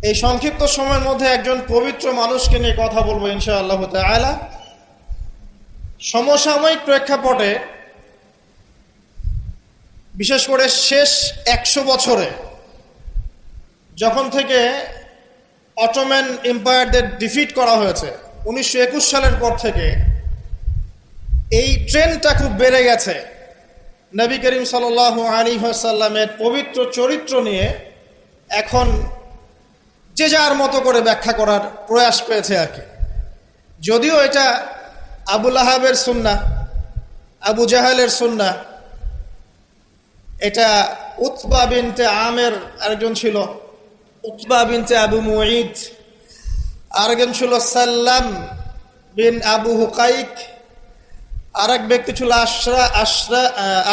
এই সংক্ষিপ্ত সময়ের মধ্যে একজন পবিত্র মানুষকে নিয়ে কথা বলবো ইনশাআল্লাহ তাআলা। সমসাময়িক প্রেক্ষাপটে বিশেষ করে শেষ 100 বছরে যখন থেকে অটোম্যান এম্পায়ারদের ডিফিট করা হয়েছে 1921 সালের পর থেকে এই ট্রেন্ডটা খুব বেড়ে গেছে। নবী করিম সাল্লাল্লাহু আলাইহি ওয়াসাল্লামের পবিত্র চরিত্র নিয়ে এখন যে যার মতো করে ব্যাখ্যা করার প্রয়াস পেয়েছে আর কি। যদিও এটা আবু লাহাবের সুন্নাহ, আবু জাহেলের সুন্নাহ, এটা উতবা বিনতে আমের আরেকজন ছিল, উতবা বিনতে আবু মুঈদ, আরেকজন ছিল সাল্লাম বিন আবু হুকাইক, আরেক ব্যক্তি ছিল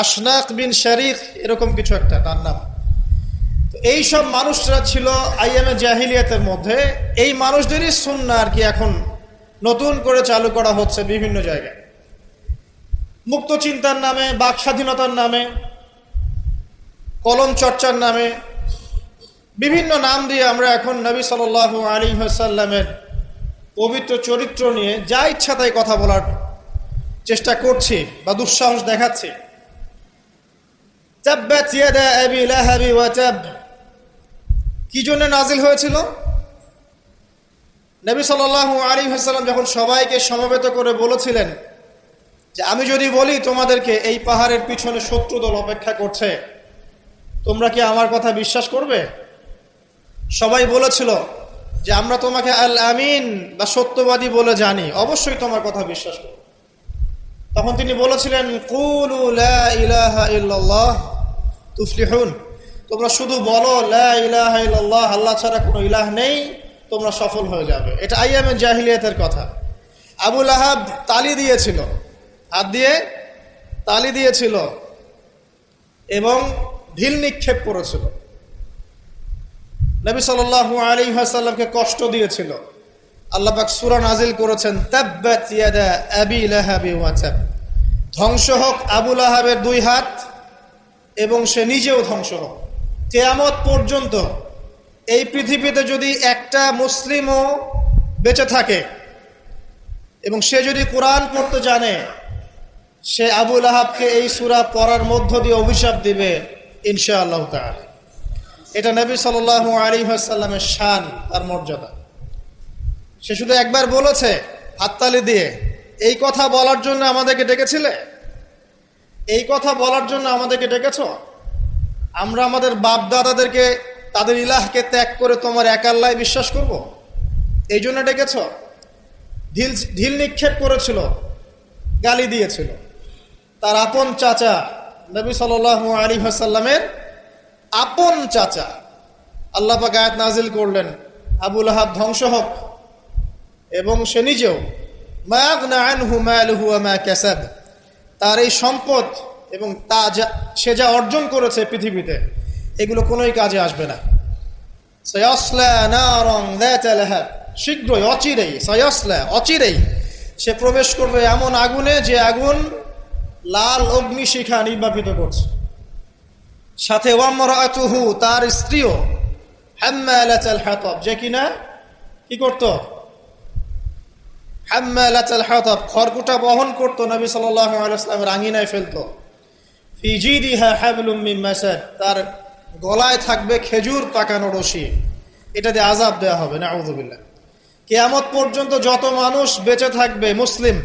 আশনাক বিন শারিক, এরকম কিছু একটা তার নাম। এই সব মানুষরা ছিল আইয়ামে জাহিলিয়াতের মধ্যে। এই মানুষদেরই সুন্নাহ আর কি এখন নতুন করে চালু করা হচ্ছে বিভিন্ন জায়গায়, মুক্ত চিন্তার নামে, বাক স্বাধীনতার নামে, কলম চর্চার নামে, বিভিন্ন নাম দিয়ে আমরা এখন নবী সাল্লাল্লাহু আলাইহি ওয়াসাল্লামের পবিত্র চরিত্র নিয়ে যা ইচ্ছা তাই কথা বলার চেষ্টা করছি বা দুঃসাহস দেখাচ্ছি। তাব্বাত ইয়াদা আবি লাহাব ওয়া তাব কি জন্য নাজিল হয়েছিল? নবী সাল্লাল্লাহু আলাইহি ওয়াসাল্লাম যখন সবাইকে সমবেত করে বলেছিলেন যে আমি যদি বলি তোমাদেরকে এই পাহাড়ের পিছনে শত্রু দল অপেক্ষা করছে, তোমরা কি আমার কথা বিশ্বাস করবে? সবাই বলেছিল যে আমরা তোমাকে আল আমিন বা সত্যবাদী বলে জানি, অবশ্যই তোমার কথা বিশ্বাস করব। তখন তিনি বলেছিলেন কুলু লা ইলাহা ইল্লাল্লাহ তুফলিহুন, তোমরা শুধু বলো লা ইলাহা ইল্লাল্লাহ, আল্লাহ ছাড়া কোনো ইলাহ নেই, তোমরা সফল হয়ে যাবে। এটা আইয়ামে জাহিলিয়াতের কথা। আবু লাহাব তালি দিয়েছিল, হাত দিয়ে তালি দিয়েছিল এবং ঢিল নিক্ষেপ করেছিল, নবী সাল্লাল্লাহু আলাইহি ওয়াসাল্লামকে কষ্ট দিয়েছিল। আল্লাহ পাক সূরা নাজিল করেছেন তাব্বাত ইয়াদা আবি লাহাব ওয়া তাব, ধ্বংস হোক আবু লাহাবের দুই হাত এবং সে নিজেও ধ্বংস হোক। কিয়ামত পর্যন্ত এই পৃথিবীতে যদি একটা মুসলিমও বেঁচে থাকে এবং সে যদি কোরআন পড়তে জানে, সে আবু লাহাবকে এই সূরা পড়ার মধ্য দিয়ে অভিশাপ দিবে ইনশাআল্লাহ তাআলা। এটা নবী সাল্লাল্লাহু আলাইহি ওয়াসাল্লামের শান আর মর্যাদা। সে শুধু একবার বলেছে হাততালি দিয়ে, এই কথা বলার জন্য আমাদেরকে ডেকেছিলে? এই কথা বলার জন্য আমাদেরকে ডেকেছ? আমরা আমাদের বাপ দাদাদেরকে, তাদের ইলাহকে ত্যাগ করে তোমার এক আল্লাহ বিশ্বাস করব, এই জন্য ডেকেছ? ঢিল নিক্ষেপ করেছিল, গালি দিয়েছিল। তার আপন চাচা নবী সাল্লাল্লাহু আলাইহি ওয়াসাল্লামের আপন চাচা, আল্লাহ পাক আয়াত নাজিল করলেন আবু লাহাব ধ্বংস হোক এবং সে নিজেও, মা আগনা আনহু মালুহু ওয়া মা কাসাব, তার এই সম্পদ এবং সে যা অর্জন করেছে পৃথিবীতে, এগুলো কোনোই কাজে আসবে না। সায়াসলা নারান যাতা লাহাব, শীঘ্রই, অচিরেই, সায়াসলা অচিরেই সে প্রবেশ করবে এমন আগুনে যে আগুন লাল অগ্নিশিখা নির্বাপিত করছে। সাথে ওয়ামরাতুহু, তার স্ত্রীও, হাম্মালাতাল হাতাব, যে কিনা কি করত? হাম্মালাতাল হাতাব, খড়কুটা বহন করত, নবী সাল্লাল্লাহু আলাইহি ওয়াসাল্লামের আঙিনায় ফেলতো। ফি জিদিহা হাবলুম মিন মাসাদ, তার গলায় থাকবে খেজুর পাকানো রশি, এটা দিয়ে আযাব দেওয়া হবে, নাউযুবিল্লাহ। কিয়ামত পর্যন্ত যত মানুষ বেঁচে থাকবে মুসলিম,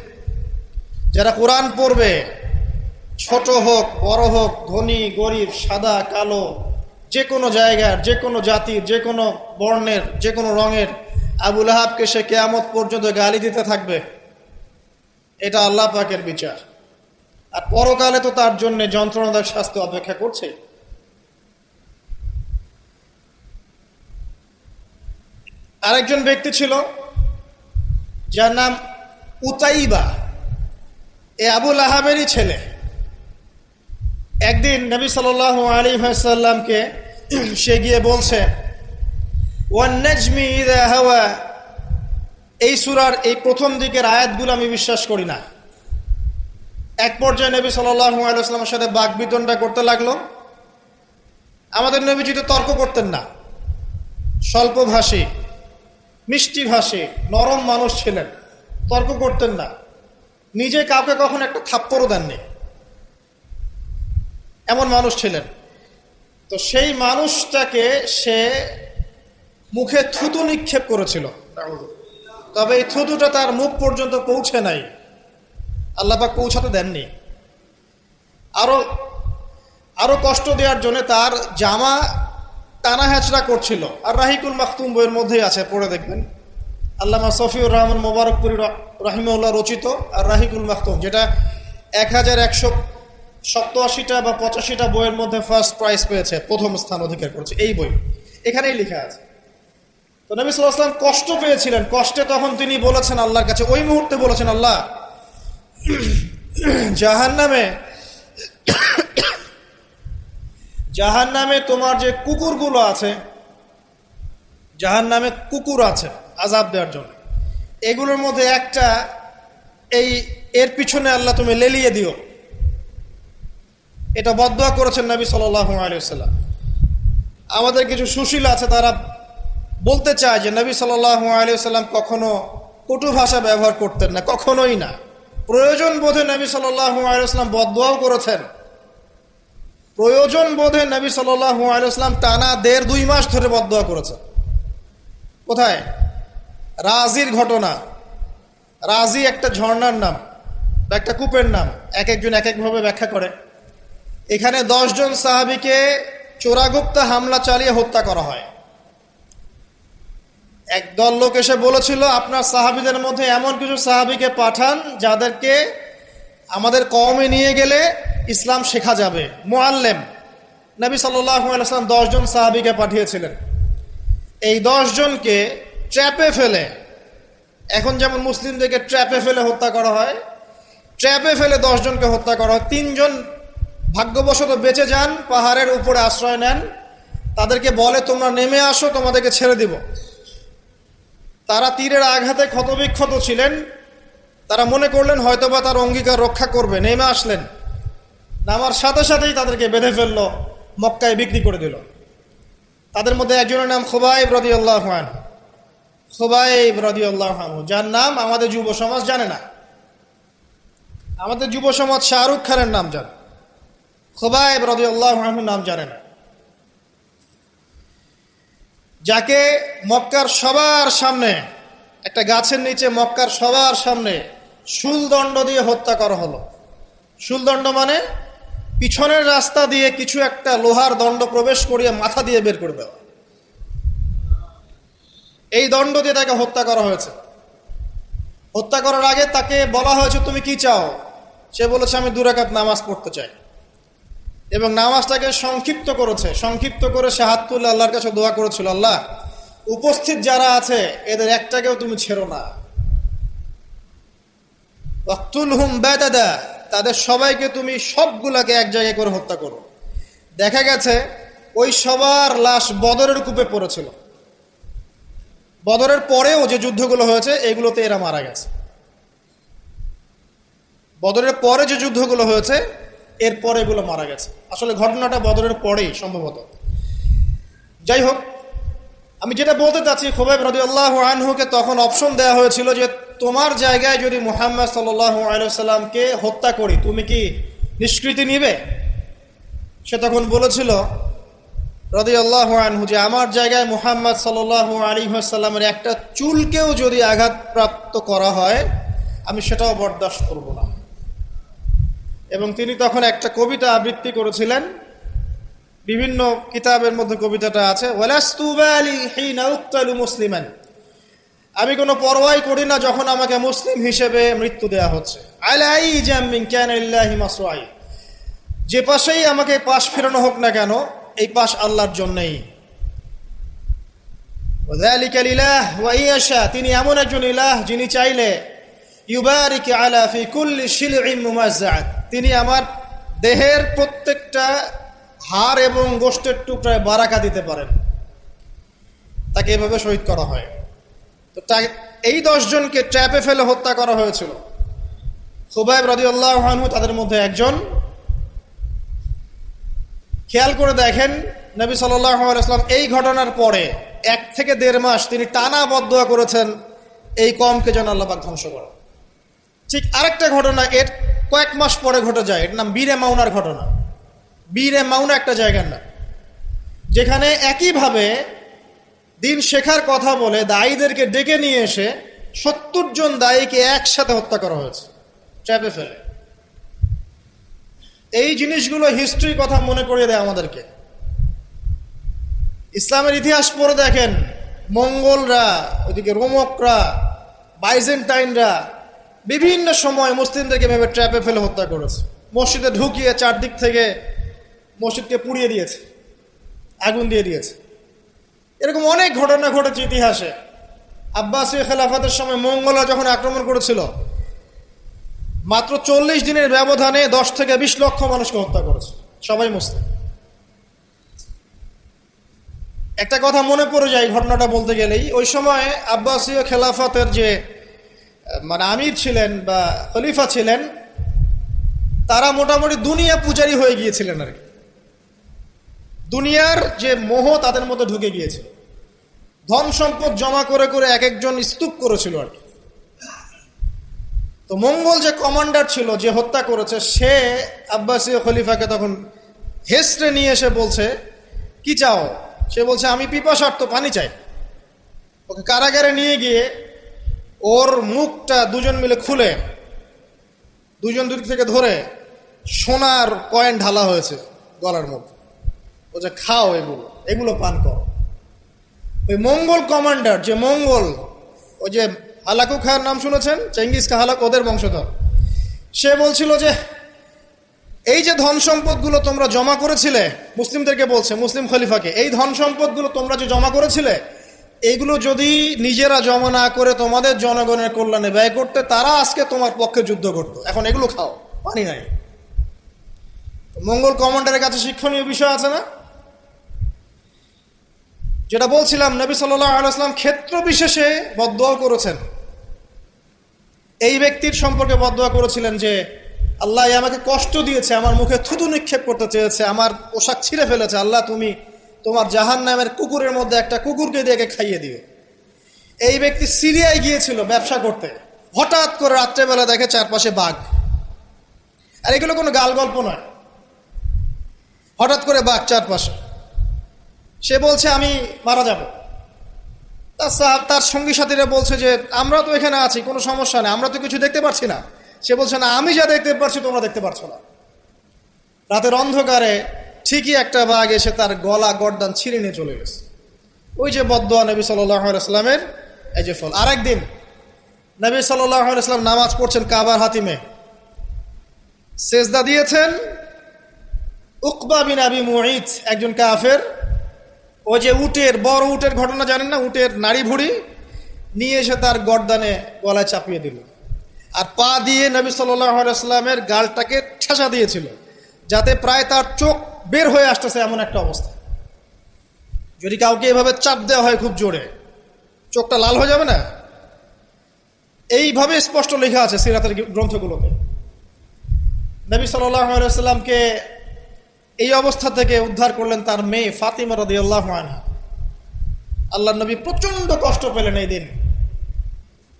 যারা কোরআন পড়বে, ছোট হোক বড় হোক, ধনী গরিব, সাদা কালো, যে কোনো জায়গার, যে কোনো জাতির, যে কোনো বর্ণের, যে কোনো রঙের, আবু লাহাবকে সে কিয়ামত পর্যন্ত গালি দিতে থাকবে। এটা আল্লাহ পাকের বিচার। আর পরকালে তো তার জন্য যন্ত্রণাদায়ক শাস্তি অপেক্ষা করছে। আরেকজন ব্যক্তি ছিল যার নাম উতাইবা, এ আবু লাহাবেরই ছেলে। একদিন নবী সাল্লাল্লাহু আলাইহি ওয়াসাল্লামকে সে গিয়ে বলছে ওয়ান নাজমি ইযা হাওয়া, এই সূরার এই প্রথম দিকের আয়াতগুলো আমি বিশ্বাস করি না। এক পর্যায়ে নবী সাল্লাল্লাহু আলাইহি ওয়াসাল্লামের সাথে বাকবিতণ্ডা করতে লাগলো। আমাদের নবীজি তো তর্ক করতেন না, স্বল্পভাষী, মিষ্টিভাষী, নরম মানুষ ছিলেন, তর্ক করতেন না, নিজে কাউকে কখনো একটা থাপ্পড়ও দেননি, এমন মানুষ ছিলেন। তো সেই মানুষটাকে সে মুখে থুতু নিক্ষেপ করেছিল, তবে এই থুতুটা তার মুখ পর্যন্ত পৌঁছে নাই, আল্লাহ পাক পৌঁছাতে দেননি। আরো আরো কষ্ট দেওয়ার জন্য তার জামা টানা হেঁচড়া করছিল। আর রাহিকুল মাখতুম বইয়ের মধ্যেই আছে, পড়ে দেখবেন, আল্লামা সফিউর রহমান মোবারকপুরি রাহিমাহুল্লাহ রচিত আর রাহিকুল মাখতুম, যেটা 1187টা বা 85টা বইয়ের মধ্যে ফার্স্ট প্রাইজ পেয়েছে, প্রথম স্থান অধিকার করেছে এই বই, এখানেই লেখা আছে। তো নবী সাল্লাল্লাহু আলাইহি ওয়াসাল্লাম কষ্ট পেয়েছিলেন, কষ্টে তখন তিনি বলেছেন আল্লাহর কাছে, ওই মুহূর্তে বলেছেন, আল্লাহ জাহান্নামে তোমার যে কুকুরগুলো আছে, জাহান্নামে কুকুর আছে আযাব দেওয়ার জন্য, এগুলোর মধ্যে একটা এর পিছনে আল্লাহ তুমি লেলিয়ে দিও। এটা বদদুয়া করেছেন নবী সাল্লাল্লাহু আলাইহি ওয়াসাল্লাম। আমাদের কিছু সুশীল আছে, তারা বলতে চায় যে নবী সাল্লাল্লাহু আলাইহি ওয়াসাল্লাম কখনো কটু ভাষা ব্যবহার করতেন না, কখনোই না। প্রয়োজন বোধে নবী সাল্লাল্লাহু আলাইহি ওয়াসাল্লাম বদদুয়াও করেছেন। প্রয়োজন বোধে নবী সাল্লাল্লাহু আলাইহি ওয়াসাল্লাম টানা 1.5-2 মাস ধরে বদদুয়া করেছেন। কোথায়? রাজির ঘটনা। রাজি একটা ঝর্ণার নাম বা একটা কূপের নাম, এক একজন এক একভাবে ব্যাখ্যা করে। এখানে 10 জন সাহাবীকে চোরাগুপ্তা হামলা চালিয়ে হত্যা করা হয়। একদল লোক এসে বলেছিল, আপনার সাহাবীদের মধ্যে এমন কিছু সাহাবীকে পাঠান যাদেরকে আমাদের কওমে নিয়ে গেলে ইসলাম শেখা যাবে, মুআল্লিম। নবী সাল্লাল্লাহু আলাইহি ওয়াসাল্লাম 10 জন সাহাবীকে পাঠিয়েছিলেন। এই 10 জনকে ট্র্যাপে ফেলে, এখন যেমন মুসলিমদেরকে ট্র্যাপে ফেলে হত্যা করা হয়, ট্র্যাপে ফেলে 10 জনকে হত্যা করা হয়। 3 জন ভাগ্যবশত বেঁচে যান, পাহাড়ের উপরে আশ্রয় নেন। তাদেরকে বলে, তোমরা নেমে আসো, তোমাদেরকে ছেড়ে দিব। তারা তীরের আঘাতে ক্ষতবিক্ষত ছিলেন, তারা মনে করলেন হয়তোবা তার অঙ্গীকার রক্ষা করবে, নেমে আসলেন। নামার সাথে সাথেই তাদেরকে বেঁধে ফেললো, মক্কায় বিক্রি করে দিল। তাদের মধ্যে একজনের নাম খুবাইব রাদিয়াল্লাহু আনহু। খুবাইব রাদিয়াল্লাহু আনহু, যার নাম আমাদের যুব সমাজ জানে না। আমাদের যুব সমাজ শাহরুখ খানের নাম জানে, খুবাইব রাদিয়াল্লাহু আনহু নাম জানে না। যাকে মক্কার সবার সামনে, একটা গাছের নিচে মক্কার সবার সামনে শুলদণ্ড দিয়ে হত্যা করা হলো। শুলদণ্ড মানে পিছনের রাস্তা দিয়ে কিছু একটা লোহার দণ্ড প্রবেশ করিয়ে মাথা দিয়ে বের করে দেওয়া। এই দণ্ড দিয়ে তাকে হত্যা করা হয়েছে। হত্যা করার আগে তাকে বলা হয়েছে, তুমি কি চাও? সে বলেছে, আমি 2 রাকাত নামাজ পড়তে চাই। এবং নামাজটাকে সংক্ষিপ্ত করেছে। সংক্ষিপ্ত করে সে হাত তুলে আল্লাহর কাছে দোয়া করেছিল, আল্লাহ, উপস্থিত যারা আছে এদের একটাকেও তুমি ছেড়ো না। ওয়াকতুলহুম বাদাদা, তাদের সবাইকে তুমি সবগুলাকে এক জায়গায় করে হত্যা করো। দেখা গেছে ওই সবার লাশ বদরের কূপে পড়েছিল। বদরের পরেও যে যুদ্ধগুলো হয়েছে এগুলোতে এরা মারা গেছে। বদরের পরে যে যুদ্ধগুলো হয়েছে এরপরে এগুলো মারা গেছে। আসলে ঘটনাটা বদরের পরেই সম্ভবত। যাই হোক, আমি যেটা বলতে চাচ্ছি, খুবাইব রাদিয়াল্লাহু আনহুকে তখন অপশন দেওয়া হয়েছিল যে তোমার জায়গায় যদি মুহাম্মদ সাল্লাল্লাহু আলাইহি ওয়াসাল্লামকে হত্যা করি, তুমি কি নিষ্কৃতি নিবে? সে তখন বলেছিল রাদিয়াল্লাহু আনহু যে আমার জায়গায় মুহাম্মদ সাল্লাল্লাহু আলাইহি ওয়াসাল্লামের একটা চুলকেও যদি আঘাতপ্রাপ্ত করা হয় আমি সেটাও বরদাস্ত করব না। এবং তিনি তখন একটা কবিতা আবৃত্তি করেছিলেন, বিভিন্ন কিতাবের মধ্যে কবিতাটা আছে, ওয়ালাস্তু বালি হিনা উক্তালু মুসলিমান, আমি কোনো পরোয়াই করি না যখন আমাকে মুসলিম হিসেবে মৃত্যু দেয়া হচ্ছে। আলাই জামিন কানা লিল্লাহি মাসরাই, যে পাশেই আমাকে পাশ ফেরানো হোক না কেন, এই পাশ আল্লাহর জন্যই। ওয়াযালিকা লিলাহ ওয়া ইয়াশা, তিনি এমন একজন ইলাহ যিনি চাইলে ইউবারিক আলা ফি কুল্লি শিলইন মুমাজ্জাআত, তিনি আমার দেহের প্রত্যেকটা হাড় এবং গোশতের টুকরায় বারাকা দিতে পারেন। তাকে এভাবে শহীদ করা হয়। তো এই 10 জনকে ট্র্যাপে ফেলে হত্যা করা হয়েছিল। খুবাইব রাদিয়াল্লাহু আনহু তাদের মধ্যে একজন। খেয়াল করে দেখেন, নবী সাল্লাল্লাহু আলাইহি ওয়াসাল্লাম এই ঘটনার পরে 1 থেকে 1.5 মাস তিনি টানা বদদোয়া করেছেন এই কওমকে যেন আল্লাহ পাক ধ্বংস করে। ঠিক আরেকটা ঘটনা এর কয়েক মাস পরে ঘটে যায়, এর নাম বীরে মাউনার ঘটনা। বীরে মাউনা একটা জায়গার নাম, যেখানে একইভাবে দিন শেখার কথা বলে দায়ীদেরকে ডেকে নিয়ে এসে 70 জন দায়ীকে একসাথে হত্যা করা হয়েছে ট্র্যাপে ফেলে। এই জিনিসগুলো হিস্ট্রির কথা মনে করিয়ে দেয় আমাদেরকে। ইসলামের ইতিহাস পড়ে দেখেন, মঙ্গলরা, ওইদিকে রোমকরা, বাইজেন্টাইনরা বিভিন্ন সময় মুসলিমদেরকে ভেবে ট্র্যাপে ফেলে হত্যা করেছে। মসজিদে ঢুকিয়ে চারদিক থেকে মসজিদকে পুড়িয়ে দিয়েছে, আগুন দিয়ে দিয়েছে। এরকম অনেক ঘটনা ঘটেছে ইতিহাসে। আব্বাসীয় খেলাফতের সময় মঙ্গলরা যখন আক্রমণ করেছিল, মাত্র 40 দিনের ব্যবধানে 10 থেকে 20 লক্ষ মানুষকে হত্যা করেছে, সবাই মুসলিম। একটা কথা মনে পড়ে যায় ঘটনাটা বলতে গেলেই, ওই সময় আব্বাসীয় খেলাফতের যে আমির ছিলেন বা খলিফা ছিলেন, তারা মোটামুটি দুনিয়া পূজারী হয়ে গিয়েছিলেন আর কি। দুনিয়ার যে মোহ তাদের মধ্যে ঢুকে গিয়েছিল। ধন সম্পদ জমা করে করে এক একজন স্তূপ করেছিল আর কি। তো মঙ্গল যে কমান্ডার ছিল, যে হত্যা করেছে, সে আব্বাসীয় খলিফাকে তখন হেসড়ে নিয়ে এসে বলছে, কি চাও? সে বলছে, আমি পিপাসার্ত, পানি চাই। ওকে কারাগারে নিয়ে গিয়ে ওর মুখটা দুজন মিলে খুলে, দুজন দুদিক থেকে ধরে সোনার কয়েন ঢালা হয়েছে গলার মধ্যে। ও যে খাও, এগুলো পান করো। ওই মঙ্গল কমান্ডার, যে মঙ্গল, ওই যে হালাকু খার নাম শুনেছেন, চেঙ্গিস খা হালাক, ওদের বংশধর, সে বলছিল যে এই যে ধন সম্পদগুলো তোমরা জমা করেছিলে, মুসলিমদেরকে বলছে, মুসলিম খলিফাকে, এই ধন সম্পদগুলো তোমরা যে জমা করেছিলে, এইগুলো যদি নিজেরা জমা না করে তোমাদের জনগণের কল্যাণে ব্যয় করতে, তারা আজকে তোমার পক্ষে যুদ্ধ করতো। এখন এগুলো খাও, পানি নাই। মঙ্গল কমান্ডারের কাছে শিক্ষণীয় বিষয় আছে না? যেটা বলছিলাম, নবী সাল্লাল্লাহু আলাইহি ওয়াসাল্লাম ক্ষেত্র বিশেষে বদদোয়া করেছেন। এই ব্যক্তির সম্পর্কে বদদোয়া করেছিলেন যে আল্লাহ আমাকে কষ্ট দিয়েছে, আমার মুখে থুতু নিক্ষেপ করতে চেয়েছে, আমার পোশাক ছিঁড়ে ফেলেছে, আল্লাহ তুমি তোমার জাহান্নামের কুকুরের মধ্যে একটা কুকুরকে দিয়ে খাইয়ে দিবে। এই ব্যক্তি সিরিয়ায় গিয়েছিল ব্যবসা করতে, হঠাৎ করে রাত্রেবেলা দেখে চারপাশে বাঘ। আর এগুলো কোনো গাল গল্প নয়, হঠাৎ করে বাঘ চারপাশে। সে বলছে আমি মারা যাব। তার সঙ্গী সাথীরা বলছে যে আমরা তো এখানে আছি, কোনো সমস্যা নেই, আমরা তো কিছু দেখতে পাচ্ছি না। সে বলছে না, আমি যা দেখতে পাচ্ছি তোমরা দেখতে পাচ্ছ না। রাতের অন্ধকারে ঠিকই একটা বাঘ এসে তার গলা গর্দান ছিঁড়ে নিয়ে চলে গেছে। ওই যে বদদোয়া নবী সাল্লাল্লাহু আলাইহি ওয়াসাল্লামের, এই যে ফল। আরেকদিন নবী সাল্লাল্লাহু আলাইহি ওয়াসাল্লাম নামাজ পড়ছেন কাবার হাতিমে, সেজদা দিয়েছেন। উকবা বিন আবি মুঈত, একজন কাফের, ও যে উটের, বড় উটের ঘটনা জানেন না, উটের নাড়ি ভুড়ি নিয়ে এসে তার গর্দানে গলায় চাপিয়ে দিল, আর পা দিয়ে নবী সাল্লাল্লাহু আলাইহি ওয়াসাল্লামের গালটাকে ঠেসা দিয়েছিল, যাতে প্রায় তার চোখ বের হয়ে আসতেছে এমন একটা অবস্থা। যদি কাউকে এভাবে চাপ দেওয়া হয় খুব জোরে, চোখটা লাল হয়ে যাবে না? এইভাবে স্পষ্ট লেখা আছে সিরাতের গ্রন্থগুলোতে। নবী সাল্লাল্লাহু আলাইহি ওয়াসাল্লামকে এই অবস্থা থেকে উদ্ধার করলেন তার মেয়ে ফাতিমা রাদিয়াল্লাহু আনহা। আল্লাহর নবী প্রচন্ড কষ্ট পেলেন এই দিন,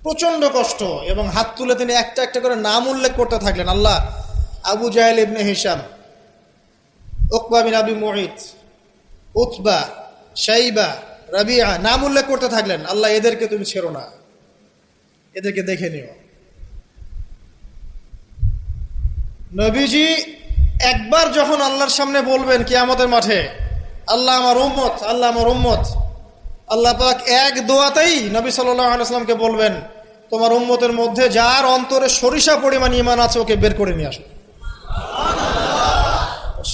প্রচন্ড কষ্ট, এবং হাত তুলে তিনি একটা একটা করে নাম উল্লেখ করতে থাকলেন। আল্লাহ, আবু জাহেল ইবনে হিশাম, উকবা বিন আবি মুঈত, উতবা, শাইবা, রাবিআ, নাম উল্লেখ করতে থাকলেন। আল্লাহ, এদেরকে তুমি ছেড়ো না, এদেরকে দেখে নিও। নবীজি একবার যখন আল্লাহর সামনে বলবেন কিয়ামতের মাঠে, আল্লাহ আমার উম্মত, আল্লাহ আমার উম্মত, আল্লাহ পাক এক দোয়াতেই নবী সাল্লাল্লাহু আলাইহি ওয়াসাল্লামকে বলবেন, তোমার উম্মতের মধ্যে যার অন্তরে সরিষা পরিমাণ ঈমান আছে ওকে বের করে নিয়ে আসো।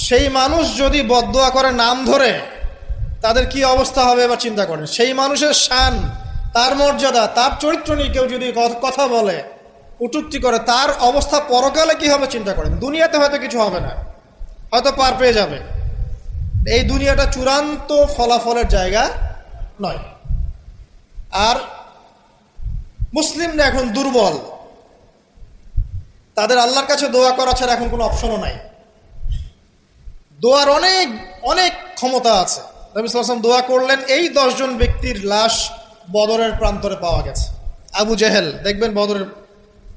সেই মানুষ যদি বদদোয়া করে নাম ধরে, তাদের কি অবস্থা হবে এবার চিন্তা করেন। সেই মানুষের শান, তার মর্যাদা, তার চরিত্র নিয়ে কেউ যদি কথা বলে, কটূক্তি করে, তার অবস্থা পরকালে কি হবে চিন্তা করেন। দুনিয়াতে হয়তো কিছু হবে না, হয়তো পার পেয়ে যাবে। এই দুনিয়াটা চূড়ান্ত ফলাফলের জায়গা নয়। আর মুসলিমরা এখন দুর্বল, তাদের আল্লাহর কাছে দোয়া করা ছাড়া এখন কোনো অপশনও নাই। দোয়ার অনেক অনেক ক্ষমতা আছে, নবী সাল্লাল্লাহু আলাইহি ওয়াসাল্লাম দোয়া করলেন, এই 10 জন ব্যক্তির লাশ বদরের প্রান্তরে পাওয়া গেছে। আবু জেহেল দেখবেন বদরের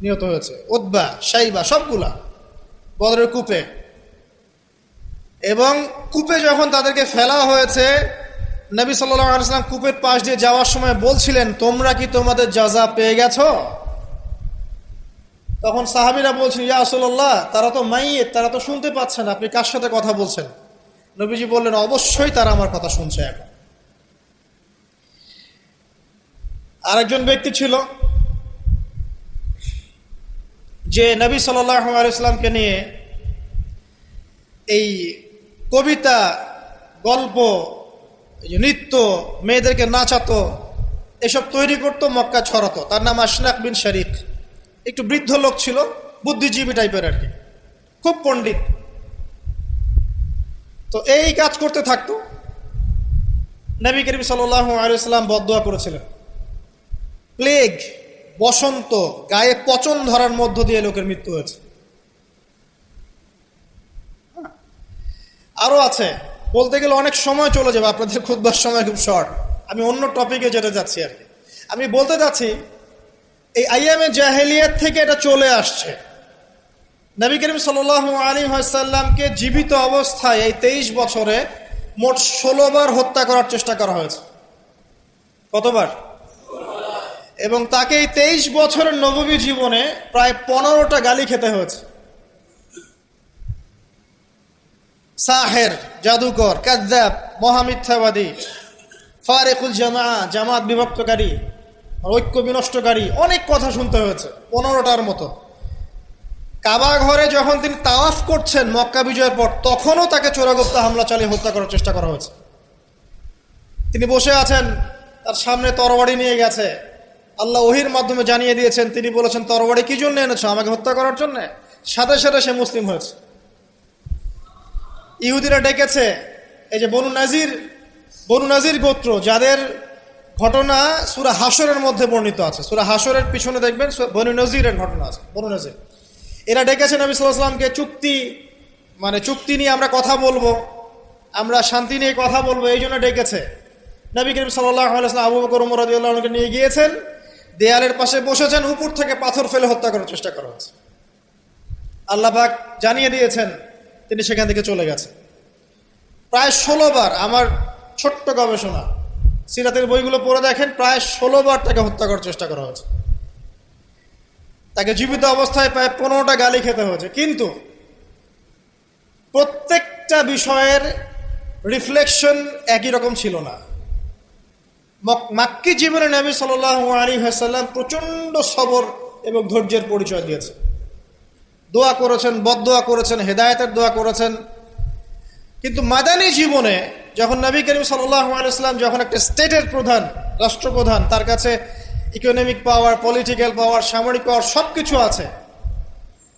নিহত হয়েছে, উতবা, শাইবা সবগুলা বদরের কূপে। এবং কূপে যখন তাদেরকে ফেলা হয়েছে, নবী সাল্লাল্লাহু আলাইহি ওয়াসাল্লাম কূপের পাশ দিয়ে যাওয়ার সময় বলছিলেন, তোমরা কি তোমাদের জাযা পেয়ে গেছো? তখন সাহাবীরা বলছেন, ইয়া রাসূলুল্লাহ, তারা তো মাইয়িত, তারা তো শুনতে পাচ্ছে না, আপনি কার সাথে কথা বলছেন? নবীজি বললেন, অবশ্যই তারা আমার কথা শুনছে। এখন আরেকজন ব্যক্তি ছিল যে নবী সাল্লাল্লাহু আলাইহি ওয়াসাল্লামকে নিয়ে এই কবিতা, গল্প, নৃত্য, মেয়েদেরকে নাচাতো, এসব তৈরি করতো, মক্কা ছড়াতো। তার নাম আশনাক বিন শারিক। একটু বৃদ্ধ লোক ছিল, বুদ্ধিজীবী টাইপের আর কি, খুব পণ্ডিত। তো এই কাজ করতে থাকতো। নবী করিম সাল্লাল্লাহু আলাইহি ওয়াসাল্লাম বদদুয়া করেছিলেন, প্লেগ, বসন্ত, গায়ে পচন ধরার মধ্য দিয়ে লোকের মৃত্যু হয়েছে। আরো আছে, বলতে গেলে অনেক সময় চলে যাবে, আপনাদের খুতবার সময় খুব শর্ট। আমি অন্য টপিকে যেতে যাচ্ছি আর কি। আমি বলতে যাচ্ছি, এই আইয়ামে জাহেলিয়াত থেকে এটা চলে আসছে। নবী করিম সাল্লাল্লাহু আলাইহি ওয়াসাল্লামকে জীবিত অবস্থায় এই 23 বছরে মোট 16 বার হত্যা করার চেষ্টা করা হয়েছে। কতবার? এবং তাকে এই 23 বছরের নববী জীবনে প্রায় 15টা গালি খেতে হয়েছে। সাহের, জাদুকর, কাযযাব, মহামিথ্যাবাদী, ফারিকুল জামাত বিভক্তকারী, ঐক্য বিনষ্টকারী, অনেক কথা শুনতে হয়েছে, 15টার মতো। কাবা ঘরে যখন তিনি তাওয়াফ করছেন মক্কা বিজয়ের পর, তখনও তাকে চোরাগোপ্তা হামলা চালিয়ে হত্যা করার চেষ্টা করা হয়েছে। তিনি বসে আছেন, তার সামনে তরবারি নিয়ে গেছে। আল্লাহ ওহির মাধ্যমে জানিয়ে দিয়েছেন, তিনি বলেছেন, তরবারি কি জন্য এনেছো? আমাকে হত্যা করার জন্য। সাথে সাথে সে মুসলিম হয়েছে। ইহুদিরা ডেকেছে, এই যে বনু নাজির গোত্র, যাদের ঘটনা সূরা হাশরের মধ্যে বর্ণিত আছে। সূরা হাশরের পিছনে দেখবেন বনু নাজিরের ঘটনা আছে। বনু নাজির এরা ডেকেছে নবী সাল্লাল্লাহু আলাইহি ওয়াসাল্লামকে, চুক্তি নিয়ে আমরা কথা বলবো, আমরা শান্তি নিয়ে কথা বলবো, এই জন্য ডেকেছে। নবী করিম সাল্লাল্লাহু আলাইহি ওয়াসাল্লাম আবু বকর ওমর রাদিয়াল্লাহু আনহুকে নিয়ে গিয়েছেন, দেয়ালের পাশে বসেছেন, উপর থেকে পাথর ফেলে হত্যা করার চেষ্টা করা হয়েছে। আল্লাহ পাক জানিয়ে দিয়েছেন, তিনি সেখান থেকে চলে গেছেন। প্রায় 16 বার, আমার ছোট্ট গবেষণা, সিরাতের বইগুলো পড়ে দেখেন, প্রায় 16 বার তাকে হত্যা করার চেষ্টা করা হয়েছে। তাকে জীবিত অবস্থায় প্রায় 15টা গালি খেতে হয়েছে। কিন্তু প্রত্যেকটা বিষয়ের রিফ্লেকশন একই রকম ছিল না। মাক্কি জীবনে নবী সাল্লাল্লাহু আলাইহি ওয়াসাল্লাম প্রচন্ড সবর এবং ধৈর্যের পরিচয় দিয়েছে। দোয়া করেছেন, বদদোয়া করেছেন, হেদায়েতের দোয়া করেছেন। কিন্তু মাদানী জীবনে যখন নবী করিম সাল্লাল্লাহু আলাইহি ওয়াসাল্লাম যখন একটা স্টেটের প্রধান, রাষ্ট্রপ্রধান, তার কাছে ইকোনমিক পাওয়ার, পলিটিক্যাল পাওয়ার, সামরিক পাওয়ার সবকিছু আছে,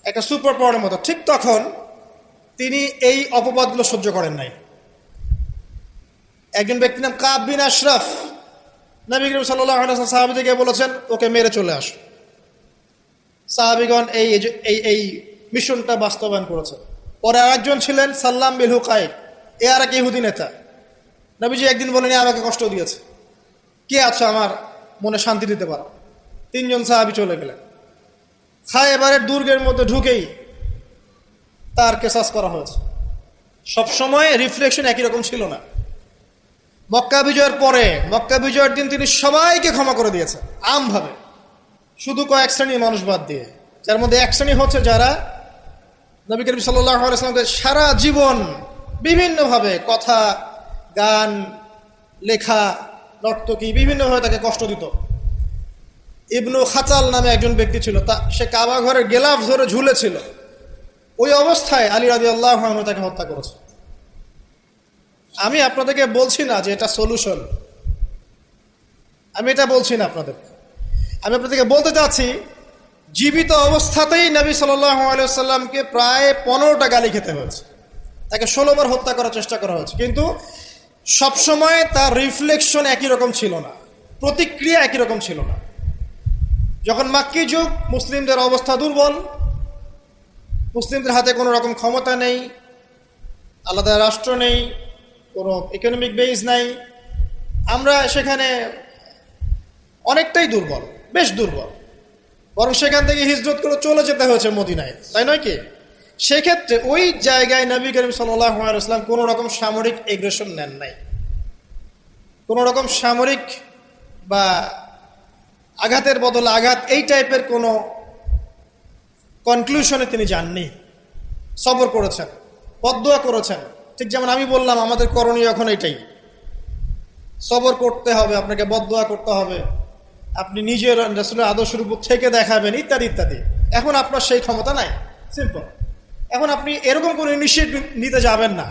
একটা সুপার পাওয়ারের মতো, ঠিক তখন তিনি এই অপবাদগুলো সহ্য করেন নাই। একজন ব্যক্তির নাম কাব বিন আশরাফ, নবী করিম সাল্লাল্লাহু আলাইহি ওয়াসাল্লাম সাহাবীদেরকে বলেছেন, ওকে মেরে চলে আসো। সাহাবীগণ এই মিশনটা বাস্তবায়ন করেছেন। পরে আরেকজন ছিলেন সাল্লাম বিল হুকাইক, এ আর এক ইহুদি নেতা। নবীজি একদিন বলেন, আমাকে কষ্ট দিয়েছে, কে আছো আমার মনে শান্তি দিতে পারো? 3 জন সাহাবী চলে গেলেন। খায়বারের দুর্গের মধ্যে ঢুকেই তার কেসাস করা হয়েছে। সবসময় রিফ্লেকশন একই রকম ছিল না। মক্কা বিজয়ের পরে, মক্কা বিজয়ের দিন তিনি সবাইকে ক্ষমা করে দিয়েছেন আমভাবে, শুধু কয়েক শ্রেণীর মানুষ বাদ দিয়ে, যার মধ্যে এক শ্রেণী হচ্ছে যারা নবী করিম সাল্লাল্লাহু আলাইহি ওয়াসাল্লামকে সারা জীবন বিভিন্নভাবে কথা, গান, লেখা, নর্তকী বিভিন্নভাবে তাকে কষ্ট দিত। ইবনু খাতাল নামে একজন ব্যক্তি ছিল, সে কাবা ঘরের গেলাফ ধরে ঝুলেছিল। ওই অবস্থায় আলী রাদিয়াল্লাহু আনহু তাকে হত্যা করেছে। আমি আপনাদেরকে বলছি না যে এটা সলিউশন, আমি এটা বলছি না আপনাদেরকে। আমি আপনাদেরকে বলতে চাচ্ছি, জীবিত অবস্থাতেই নবী সাল্লাল্লাহু আলাইহি ওয়াসাল্লামকে প্রায় 15টা গালি খেতে হয়েছে, তাকে 16 বার হত্যা করার চেষ্টা করা হয়েছে। কিন্তু সবসময় তার রিফ্লেকশন একই রকম ছিল না, প্রতিক্রিয়া একই রকম ছিল না। যখন মাক্কি যুগ, মুসলিমদের অবস্থা দুর্বল, মুসলিমদের হাতে কোনো রকম ক্ষমতা নেই, আলাদা রাষ্ট্র নেই, কোনো ইকোনমিক বেস নাই, আমরা সেখানে অনেকটাই দুর্বল, বেশ দুর্বল, বরং সেখান থেকে হিজরত করে চলে যেতে হয়েছে মদিনায়, তাই নয় কি? সেক্ষেত্রে ওই জায়গায় নবী করিম সাল্লাল্লাহু আলাইহি ওয়াসাল্লাম কোনো রকম সামরিক এগ্রেশন নেন নাই, কোনো রকম সামরিক বা আঘাতের বদলে আঘাত এই টাইপের কোনো কনক্লুশনে তিনি যাননি। সবর করেছেন, বদদোয়া করেছেন। ঠিক যেমন আমি বললাম আমাদের করণীয় এখন এটাই, সবর করতে হবে, আপনাকে বদদোয়া করতে হবে, আপনি নিজের রাসূলের আদর্শের উপর থেকে দেখাবেন, ইত্যাদি ইত্যাদি। এখন আপনার সেই ক্ষমতা নাই, সিম্পল। এখন আপনি এরকম কোনো ইনিশিয়েটিভ নিতে যাবেন না।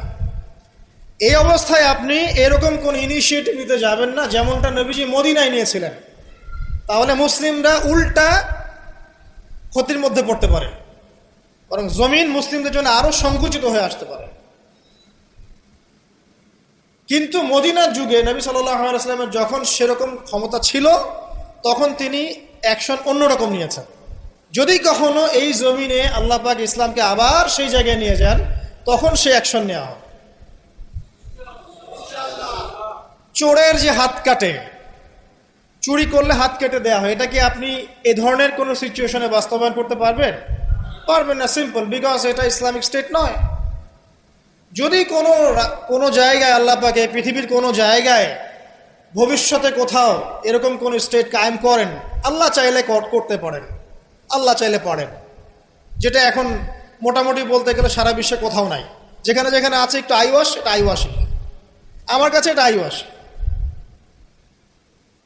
এই অবস্থায় আপনি এরকম কোন ইনিশিয়েটিভ নিতে যাবেন না যেমনটা নবীজি মদিনায় নিয়েছিলেন, তাহলে মুসলিমরা উল্টা ক্ষতির মধ্যে পড়তে পারে, বরং জমিন মুসলিমদের জন্য আরো সংকুচিত হয়ে আসতে পারে। কিন্তু মদিনার যুগে নবী সাল্লাল্লাহু আলাইহি ওয়াসাল্লামের যখন সেরকম ক্ষমতা ছিল, তখন তিনি অ্যাকশন অন্যরকম নিয়েছেন। যদি কখনো এই জমিনে আল্লাহ পাক ইসলামকে আবার সেই জায়গায় নিয়ে যান, তখন সেই অ্যাকশন নেওয়া হবে। চোরের যে হাত কাটে, চুরি করলে হাত কেটে দেওয়া হয়, এটা কি আপনি এ ধরনের কোনো সিচুয়েশনে বাস্তবায়ন করতে পারবেন? পারবেন না, সিম্পল, বিকজ এটা ইসলামিক স্টেট নয়। যদি কোনো জায়গায় আল্লাহ পাক এই পৃথিবীর কোনো জায়গায় ভবিষ্যতে কোথাও এরকম কোন স্টেট কায়েম করেন, আল্লাহ চাইলে করতে পারেন, আল্লাহ চাইলে পারেন, যেটা এখন মোটামুটি বলতে গেলে সারা বিশ্বে কোথাও নাই। যেখানে যেখানে আছে একটু আইওয়াশ, এটা আইওয়াশি, আমার কাছে এটা আইওয়াশ।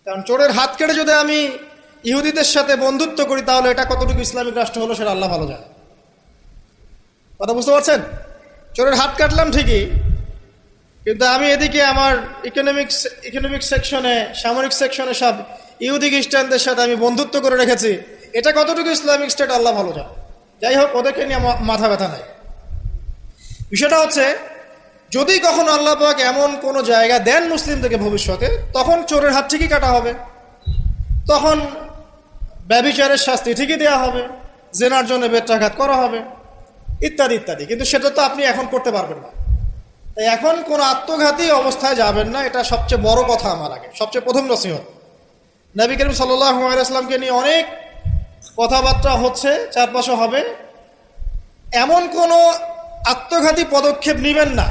কারণ চোরের হাত কেটে যদি আমি ইহুদিদের সাথে বন্ধুত্ব করি, তাহলে এটা কতটুকু ইসলামিক রাষ্ট্র হলো সেটা আল্লাহ ভালো জানে। কথা বুঝতে পারছেন? চোরের হাত কাটলাম ঠিকই, কিন্তু আমি এদিকে আমার ইকোনমিক সেকশনে, সামরিক সেকশনে সব ইহুদি খ্রিস্টানদের সাথে আমি বন্ধুত্ব করে রেখেছি, এটা কতটুকু ইসলামিক স্টেট আল্লাহ ভালো জানে। যাই হোক, ওদেরকে নিয়ে মাথা ব্যথা নাই। বিষয়টা হচ্ছে, যদি কখনো আল্লাহ পাক এমন কোনো জায়গা দেন মুসলিমদেরকে ভবিষ্যতে, তখন চোরের হাত ঠিকই কাটা হবে, তখন ব্যভিচারের শাস্তি ঠিকই দেওয়া হবে, জেনার জন্য বেত্রাঘাত করা হবে, ইত্যাদি ইত্যাদি। কিন্তু সেটা তো আপনি এখন করতে পারবেন না। তাই এখন কোনো আত্মঘাতী অবস্থায় যাবেন না, এটা সবচেয়ে বড় কথা। আমার আগে সবচেয়ে প্রথম নসিহত, নবী করিম সাল্লাল্লাহু আলাইহি ওয়াসাল্লামকে নিয়ে অনেক কথাবার্তা হচ্ছে, চারপাশে হবে, এমন কোনো আত্মঘাতী পদক্ষেপ নেবেন না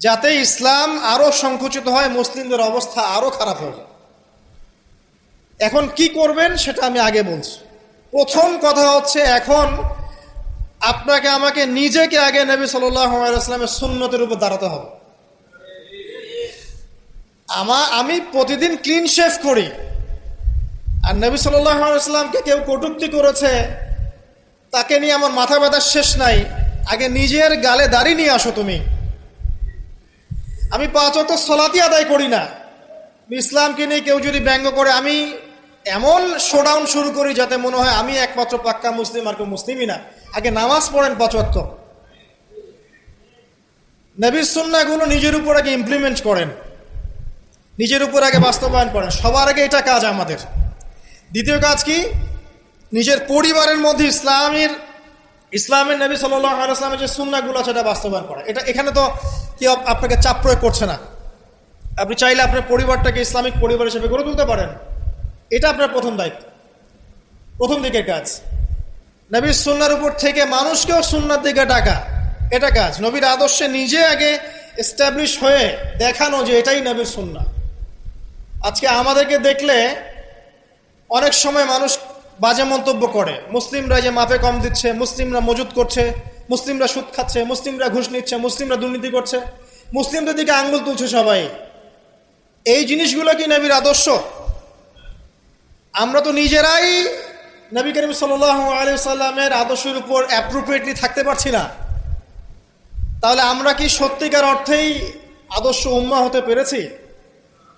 যাতে ইসলাম আরো সংকুচিত হয়, মুসলিমদের অবস্থা আরো খারাপ হয়ে যায়। এখন কি করবেন সেটা আমি আগে বলছি। প্রথম কথা হচ্ছে, এখন আপনাকে আমাকে নিজেকে আগে নবী সাল্লাল্লাহু আলাইহি ওয়াসাল্লামের সুন্নতের উপর দাঁড়াতে হবে। আমি প্রতিদিন ক্লিন শেভ করি, আর নবী সাল্লাল্লাহু আলাইহি ওয়াসাল্লামকে কেউ কটূক্তি করেছে, তাকে নিয়ে আমার মাথা ব্যথার শেষ নাই। আগে নিজের গালে দাড়ি নিয়ে আসো তুমি। আমি 5 ওয়াক্ত সালাতই আদায় করি না, ইসলামকে নিয়ে কেউ যদি ব্যঙ্গ করে, আমি এমন শোডাউন শুরু করি যাতে মনে হয় আমি একমাত্র পাক্কা মুসলিম, আর কেউ মুসলিমই না। আগে নামাজ পড়েন 5 ওয়াক্ত, নবীর সুন্নাহগুলো নিজের উপর আগে ইমপ্লিমেন্ট করেন, নিজের উপর আগে বাস্তবায়ন করেন। সবার আগে এটা কাজ আমাদের। দ্বিতীয় কাজ কি? নিজের পরিবারের মধ্যে ইসলামের নবী সাল্লাল্লাহু আলাইহি ওয়াসাল্লামের যে সুন্নাহগুলো আছে সেটা বাস্তবায়ন করা। এখানে তো কেউ আপনাকে চাপ প্রয়োগ করছে না। আপনি চাইলে আপনার পরিবারটাকে ইসলামিক পরিবার হিসেবে গড়ে তুলতে পারেন। এটা আপনার প্রথম দায়িত্ব, প্রথম দিকের কাজ। নবীর সুন্নাহর উপর থেকে মানুষকেও সুন্নাহর দিকে ডাকা, এটা কাজ। নবীর আদর্শে নিজে আগে এস্টাবলিশ হয়ে দেখানো যে এটাই নবীর সুন্নাহ। আজকে আমাদেরকে দেখলে অনেক সময় মানুষ বাজে মন্তব্য করে, মুসলিমরা যে মাপে কম দিচ্ছে, মুসলিমরা মজুদ করছে, মুসলিমরা সুদ খাচ্ছে, মুসলিমরা ঘুষ নিচ্ছে, মুসলিমরা দুর্নীতি করছে, মুসলিমদের দিকে আঙ্গুল তুলছে সবাই। এই জিনিসগুলো কি নবীর আদর্শ? আমরা তো নিজেরাই নবী করিম সাল্লাল্লাহু আলাইহি ওয়াসাল্লামের আদর্শের উপর অ্যাপ্রোপ্রিয়েটলি থাকতে পারছি না, তাহলে আমরা কি সত্যিকার অর্থেই আদর্শ উম্মাহ হতে পেরেছি?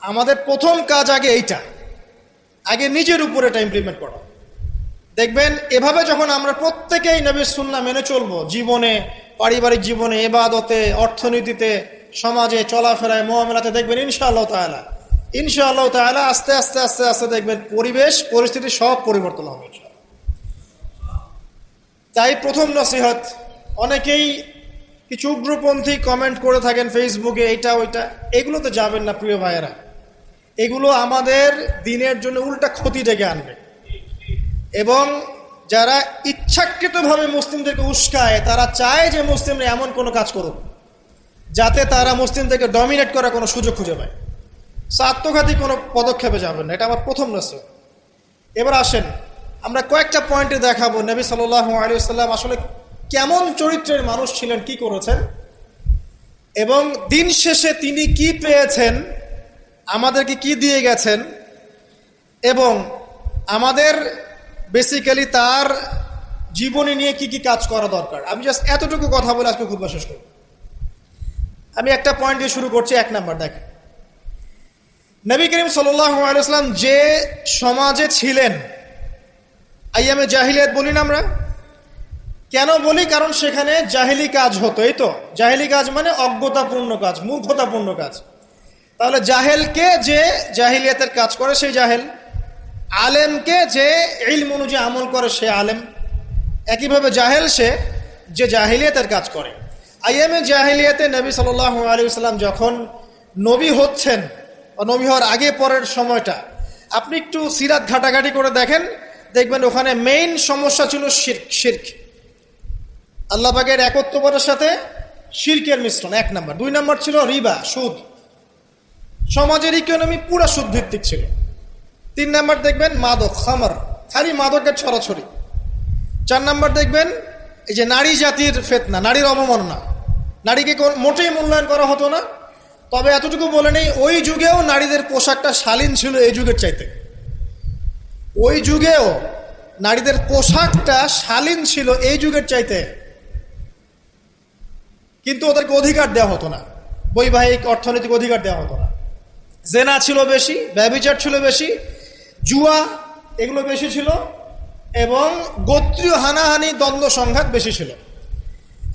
আমাদের প্রথম কাজ আগে এইটা, আগে নিজের উপর এটা ইমপ্লিমেন্ট করা। দেখবেন এভাবে যখন আমরা প্রত্যেকেই নবীর সুন্নাহ মেনে চলবো, জীবনে, পারিবারিক জীবনে, ইবাদতে, অর্থনীতিতে, সমাজে, চলাফেরায়, মুআমালাতে, দেখবেন ইনশাআল্লাহ তাআলা আস্তে আস্তে আস্তে আস্তে দেখবেন পরিবেশ পরিস্থিতি সব পরিবর্তন হবে। তাই প্রথম নসিহত, অনেকেই কিছু উগ্রপন্থী কমেন্ট করে থাকেন ফেসবুকে, এইটা ওইটা, এগুলোতে যাবেন না প্রিয় ভাইয়েরা। এগুলো আমাদের দিনের জন্য উল্টা ক্ষতি ডেকে আনবে। এবং যারা ইচ্ছাকৃতভাবে মুসলিমদেরকে উস্কায়, তারা চায় যে মুসলিমরা এমন কোনো কাজ করুক যাতে তারা মুসলিমদেরকে ডমিনেট করার কোনো সুযোগ খুঁজে পায়। আত্মঘাতী কোনো পদক্ষেপে যাবেন না, এটা আমার প্রথম নসিহত। এবার আসেন, আমরা কয়েকটা পয়েন্টে দেখাবো নবী সাল্লাল্লাহু আলাইহি ওয়াসাল্লাম আসলে কেমন চরিত্রের মানুষ ছিলেন, কি করেছেন, এবং দিন শেষে তিনি কি পেয়েছেন, আমাদেরকে কি দিয়ে গেছেন, এবং আমাদের বেসিক্যালি তার জীবনী নিয়ে কি কি কাজ করা দরকার। আমি জাস্ট এতটুকু কথা বলে আজকে খুব শেষ করব। আমি একটা পয়েন্ট দিয়ে শুরু করছি। 1 নাম্বার, দেখেন নবী করিম সাল্লাল্লাহু আলাইহি ওয়াসাল্লাম যে সমাজে ছিলেন, আইয়ামে জাহিলিয়াত বলি না আমরা, কেন বলি? কারণ সেখানে জাহিলি কাজ হতো। এই তো জাহিলি কাজ মানে অজ্ঞতাপূর্ণ কাজ, মূর্খতাপূর্ণ কাজ। তাহলে জাহেলকে যে জাহিলিয়াতের কাজ করে সেই জাহেল, আলেমকে যে ইলম অনুযায়ী আমল করে সে আলেম, একইভাবে জাহেল সে যে জাহিলিয়াতের কাজ করে। আইয়ামে জাহিলিয়াতে নবী সাল্লাল্লাহু আলাইহি ওয়াসাল্লাম যখন নবী হচ্ছেন, নবী হওয়ার আগে পরের সময়টা আপনি একটু সিরাত ঘাটাঘাটি করে দেখেন, দেখবেন ওখানে মেইন সমস্যা ছিল শিরক, আল্লাহ পাকের একত্ববাদের সাথে শিরকের মিশ্রণ 1 নাম্বার। 2 নাম্বার ছিল রিবা, সুদ। সমাজের ইকোনমি পুরা সুদ ভিত্তিক ছিল। 3 নাম্বার দেখবেন মাদক, খামার, খালি মাদকের ছড়াছড়ি। 4 নাম্বার দেখবেন এই যে নারী জাতির ফেতনা, নারীর অবমাননা, নারীকে মোটেই মূল্যায়ন করা হতো না। তবে এতটুকু বলে নেই, ওই যুগেও নারীদের পোশাকটা শালীন ছিল এই যুগের চাইতে। ওই যুগেও নারীদের পোশাকটা শালীন ছিল এই যুগের চাইতে, কিন্তু ওদেরকে অধিকার দেওয়া হতো না, বৈবাহিক অর্থনৈতিক অধিকার দেওয়া হতো না। জেনা ছিল বেশি, ব্যভিচার ছিল বেশি, জুয়া এগুলো বেশি ছিল, এবং গোত্রীয় হানাহানি, দ্বন্দ্ব সংঘাত বেশি ছিল।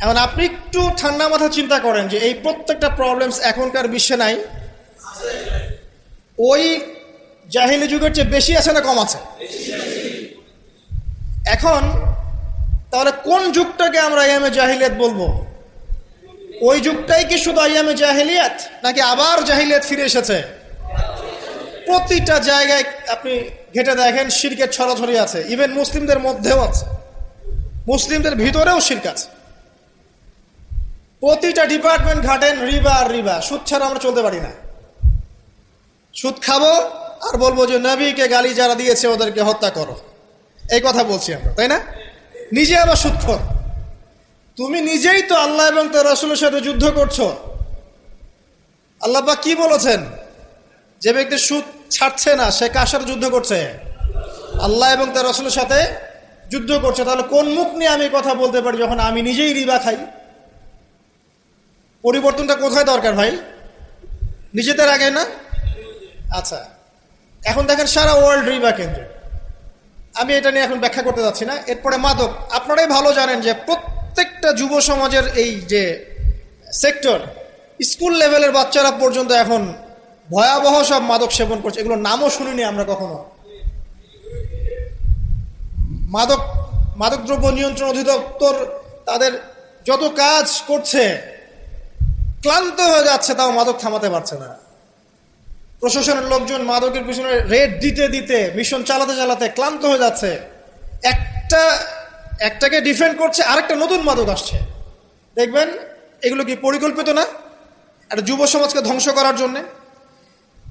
এখন আপনি একটু ঠান্ডা মাথা চিন্তা করেন যে এই প্রত্যেকটা প্রবলেমস এখনকার বিশ্বে নাই, ওই জাহিলি যুগের চেয়ে বেশি আছে না কম আছে? এখন তাহলে কোন যুগটাকে আমরা আইয়ামে জাহিলিয়াত বলবো? ওই যুগটাই কি শুধু আইয়ামে জাহিলিয়াত, নাকি আবার জাহিলিয়াত ফিরে এসেছে? প্রতিটা জায়গায় আপনি ঘেটে দেখেন শিরকের ছড়াছড়ি আছে, ইভেন মুসলিমদের মধ্যেও আছে, মুসলিমদের ভিতরেও শিরক আছে। প্রতিটা ডিপার্টমেন্ট ঘাটেন রিবা আর রিবা। সুদ ছাড়া আমরা চলতে পারি না। সুদ খাবো আর বলবো যে নবীকে গালি যারা দিয়েছে ওদেরকে হত্যা করো, এই কথা বলছি আমরা, তাই না? নিজে আবার সুদখোর। তুমি নিজেই তো আল্লাহ এবং তার রাসূলের সাথে যুদ্ধ করছো। আল্লাহ পাক কি বলেছেন? যে ব্যক্তি সুদ ছাড়ছে না সে কার সাথে যুদ্ধ করছে? আল্লাহ এবং তার রাসূলের সাথে যুদ্ধ করছে। তাহলে কোন মুখ নিয়ে আমি কথা বলতে পারি যখন আমি নিজেই রিবা খাই? পরিবর্তনটা কোথায় দরকার ভাই? নিজেদের আগে না? আচ্ছা, এখন দেখেন সারা ওয়ার্ল্ড রিবা কেন্দ্রে। আমি এটা নিয়ে এখন ব্যাখ্যা করতে যাচ্ছি না। এরপরে মাদক, আপনারাই ভালো জানেন যে প্রত্যেকটা যুব সমাজের এই যে সেক্টর, স্কুল লেভেলের বাচ্চারা পর্যন্ত এখন ভয়াবহ সব মাদক সেবন করছে। এগুলো নামও শুনিনি আমরা কখনো। মাদকদ্রব্য নিয়ন্ত্রণ অধিদপ্তর তাদের যত কাজ করছে, ক্লান্ত হয়ে যাচ্ছে, তাও মাদক থামাতে পারছে না। প্রশাসনের লোকজন মাদকের পিছনে রেড দিতে দিতে, মিশন চালাতে চালাতে ক্লান্ত হয়ে যাচ্ছে। একটাকে ডিফেন্ড করছে, আরেকটা নতুন মাদক আসছে। দেখবেন এগুলো কি পরিকল্পিত না? একটা যুব সমাজকে ধ্বংস করার জন্য।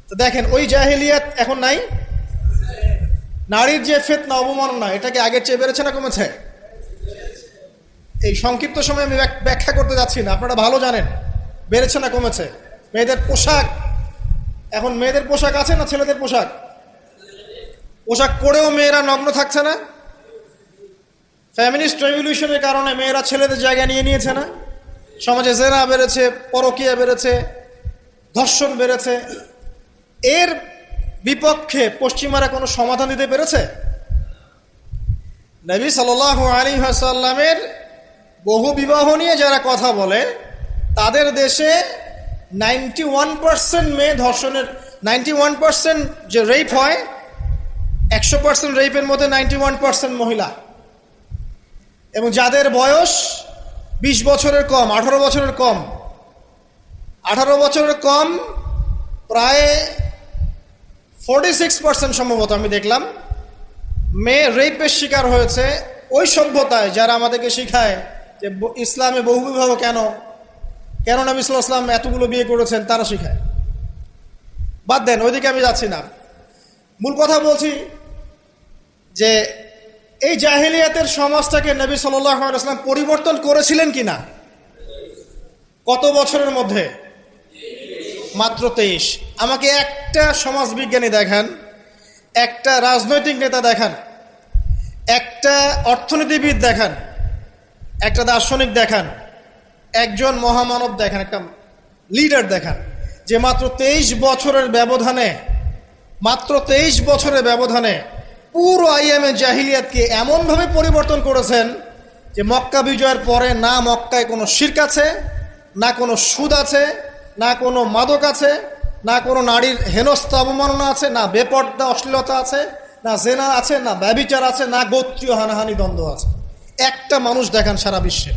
তো দেখেন ওই জাহিলিয়াত এখন নাই। নারীর যে ফিতনা, অবমাননা, এটা কি আগের চেয়ে বেড়েছে না কমেছে? এই সংক্ষিপ্ত সময় আমি ব্যাখ্যা করতে যাচ্ছি না, আপনারা ভালো জানেন বেড়েছে না কমেছে। মেয়েদের পোশাক, এখন মেয়েদের পোশাক আছে না ছেলেদের পোশাক? পোশাক পরেও মেয়েরা নগ্ন থাকছে না? ফ্যামিনিস্ট রেভলিউশনের কারণে মেয়েরা ছেলেদের জায়গা নিয়ে নিয়েছে না? সমাজে জেনা বেড়েছে, পরকীয়া বেড়েছে, ধর্ষণ বেড়েছে। এর বিপক্ষে পশ্চিমারা কোনো সমাধান দিতে পেরেছে? নবী সাল্লাল্লাহু আলাইহি ওয়াসাল্লামের বহু বিবাহ নিয়ে যারা কথা বলে, তাদের দেশে 91% মেয়ে ধর্ষণের, 91% যে রেপ হয়, 100% রেপের মধ্যে 91% মহিলা, এবং যাদের বয়স 20 বছরের কম, 18 বছরের কম, 18 বছরের কম প্রায় 46% সম্ভবত আমি দেখলাম মেয়ে রেপের শিকার হয়েছে ওই সভ্যতায় যারা আমাদেরকে শিখায় যে ইসলামে বহুবিবাহ কেন নবী সাল্লাল্লাহু আলাইহি ওয়াসাল্লাম এতগুলো বিয়ে করেছেন, তারা শিখায়। বাদ দেন, ওইদিকে আমি যাচ্ছি না। মূল কথা বলছি যে এই জাহেলিয়াতের সমাজটাকে নবী সাল্লাল্লাহু আলাইহি ওয়াসাল্লাম পরিবর্তন করেছিলেন কিনা? কত বছরের মধ্যে? মাত্র 23। আমাকে একটা সমাজবিজ্ঞানী দেখান, একটা রাজনৈতিক নেতা দেখান, একটা অর্থনীতিবিদ দেখান, একটা দার্শনিক দেখান, একজন মহামানব দেখান, একটা লিডার দেখান যে মাত্র 23 বছরের ব্যবধানে পুরো আইয়ামে জাহিলিয়াতকে এমনভাবে পরিবর্তন করেছেন যে মক্কা বিজয়ের পরে না মক্কায় কোনো শিরক আছে, না কোনো সুদ আছে, না কোনো মাদক আছে, না কোনো নারীর হেনস্থা অবমাননা আছে, না বেপর্দা অশ্লীলতা আছে, না জেনা আছে, না ব্যভিচার আছে, না গোত্রীয় হানাহানি দ্বন্দ্ব আছে। একটা মানুষ দেখান সারা বিশ্বে।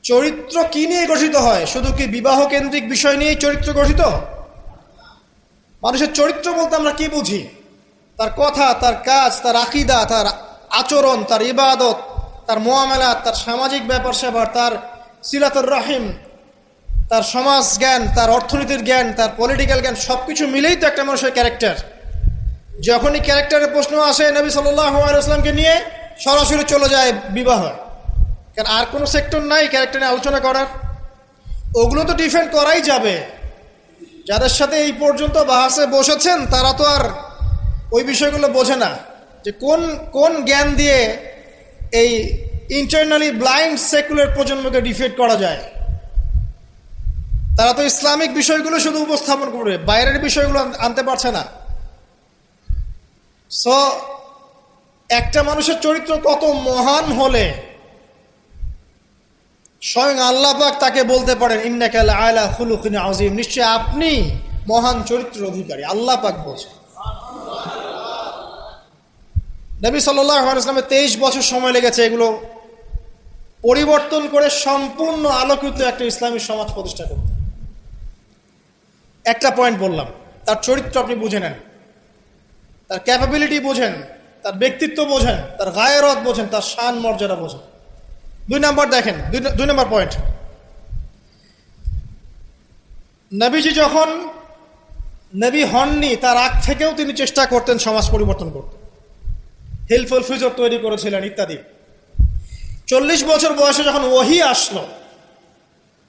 চরিত্র কি নিয়ে গঠিত হয়? শুধু কি বিবাহ কেন্দ্রিক বিষয় নিয়েই চরিত্র গঠিত? মানুষের চরিত্র বলতে আমরা কি বুঝি? তার কথা, তার কাজ, তার আকীদা, তার আচরণ, তার ইবাদত, তার মুআমালাত, তার সামাজিক ব্যাপার স্যাপার, তার সিলাতুর রহিম, তার সমাজ জ্ঞান, তার অর্থনীতির জ্ঞান, তার পলিটিক্যাল জ্ঞান, সবকিছু মিলেই তো একটা মানুষের ক্যারেক্টার। যখনই ক্যারেক্টারের প্রশ্ন আসে নবী সাল্লাল্লাহু আলাইহি ওয়াসাল্লামকে নিয়ে সরাসরি চলে যায় বিবাহ। কারণ আর কোনো সেক্টর নাই ক্যারেক্টার নিয়ে আলোচনা করার। ওগুলো তো ডিফেন্ড করাই যাবে। যাদের সাথে এই পর্যন্ত বাহাসে বসেছেন তারা তো আর ওই বিষয়গুলো বোঝে না যে কোন জ্ঞান দিয়ে এই ইন্টারনালি ব্লাইন্ড সেকুলার প্রজন্মকে ডিফেন্ড করা যায়। তারা তো ইসলামিক বিষয়গুলো শুধু উপস্থাপন করবে, বাইরের বিষয়গুলো আনতে পারছে না। সো একটা মানুষের চরিত্র কত মহান হলে স্বয়ং আল্লাহ পাক তাকে বলতে পারেন ইন্নাকা লাআলা খুলুকিন আযীম, নিশ্চয় আপনি মহান চরিত্রের অধিকারী। আল্লাহ পাক বলছেন। নবী সাল্লাল্লাহু আলাইহি ওয়াসাল্লামের 23 বছর সময় লেগেছে এগুলো পরিবর্তন করে সম্পূর্ণ আলোকিত একটা ইসলামী সমাজ প্রতিষ্ঠা করতে। একটা পয়েন্ট বললাম, তার চরিত্র আপনি বুঝে নেন, তার ক্যাপাবিলিটি বোঝেন, তার ব্যক্তিত্ব বোঝেন, তার গায়রত বোঝেন, তার শান মর্যাদা বোঝেন। 2 নম্বর দেখেন, 2 নম্বর পয়েন্ট, নবীজি যখন নবী হননি তার আগ থেকেও তিনি চেষ্টা করতেন সমাজ পরিবর্তন করতে, হেল্পফুল ফিউচার তৈরি করেছিলেন ইত্যাদি। 40 বছর বয়সে যখন ওহী আসলো,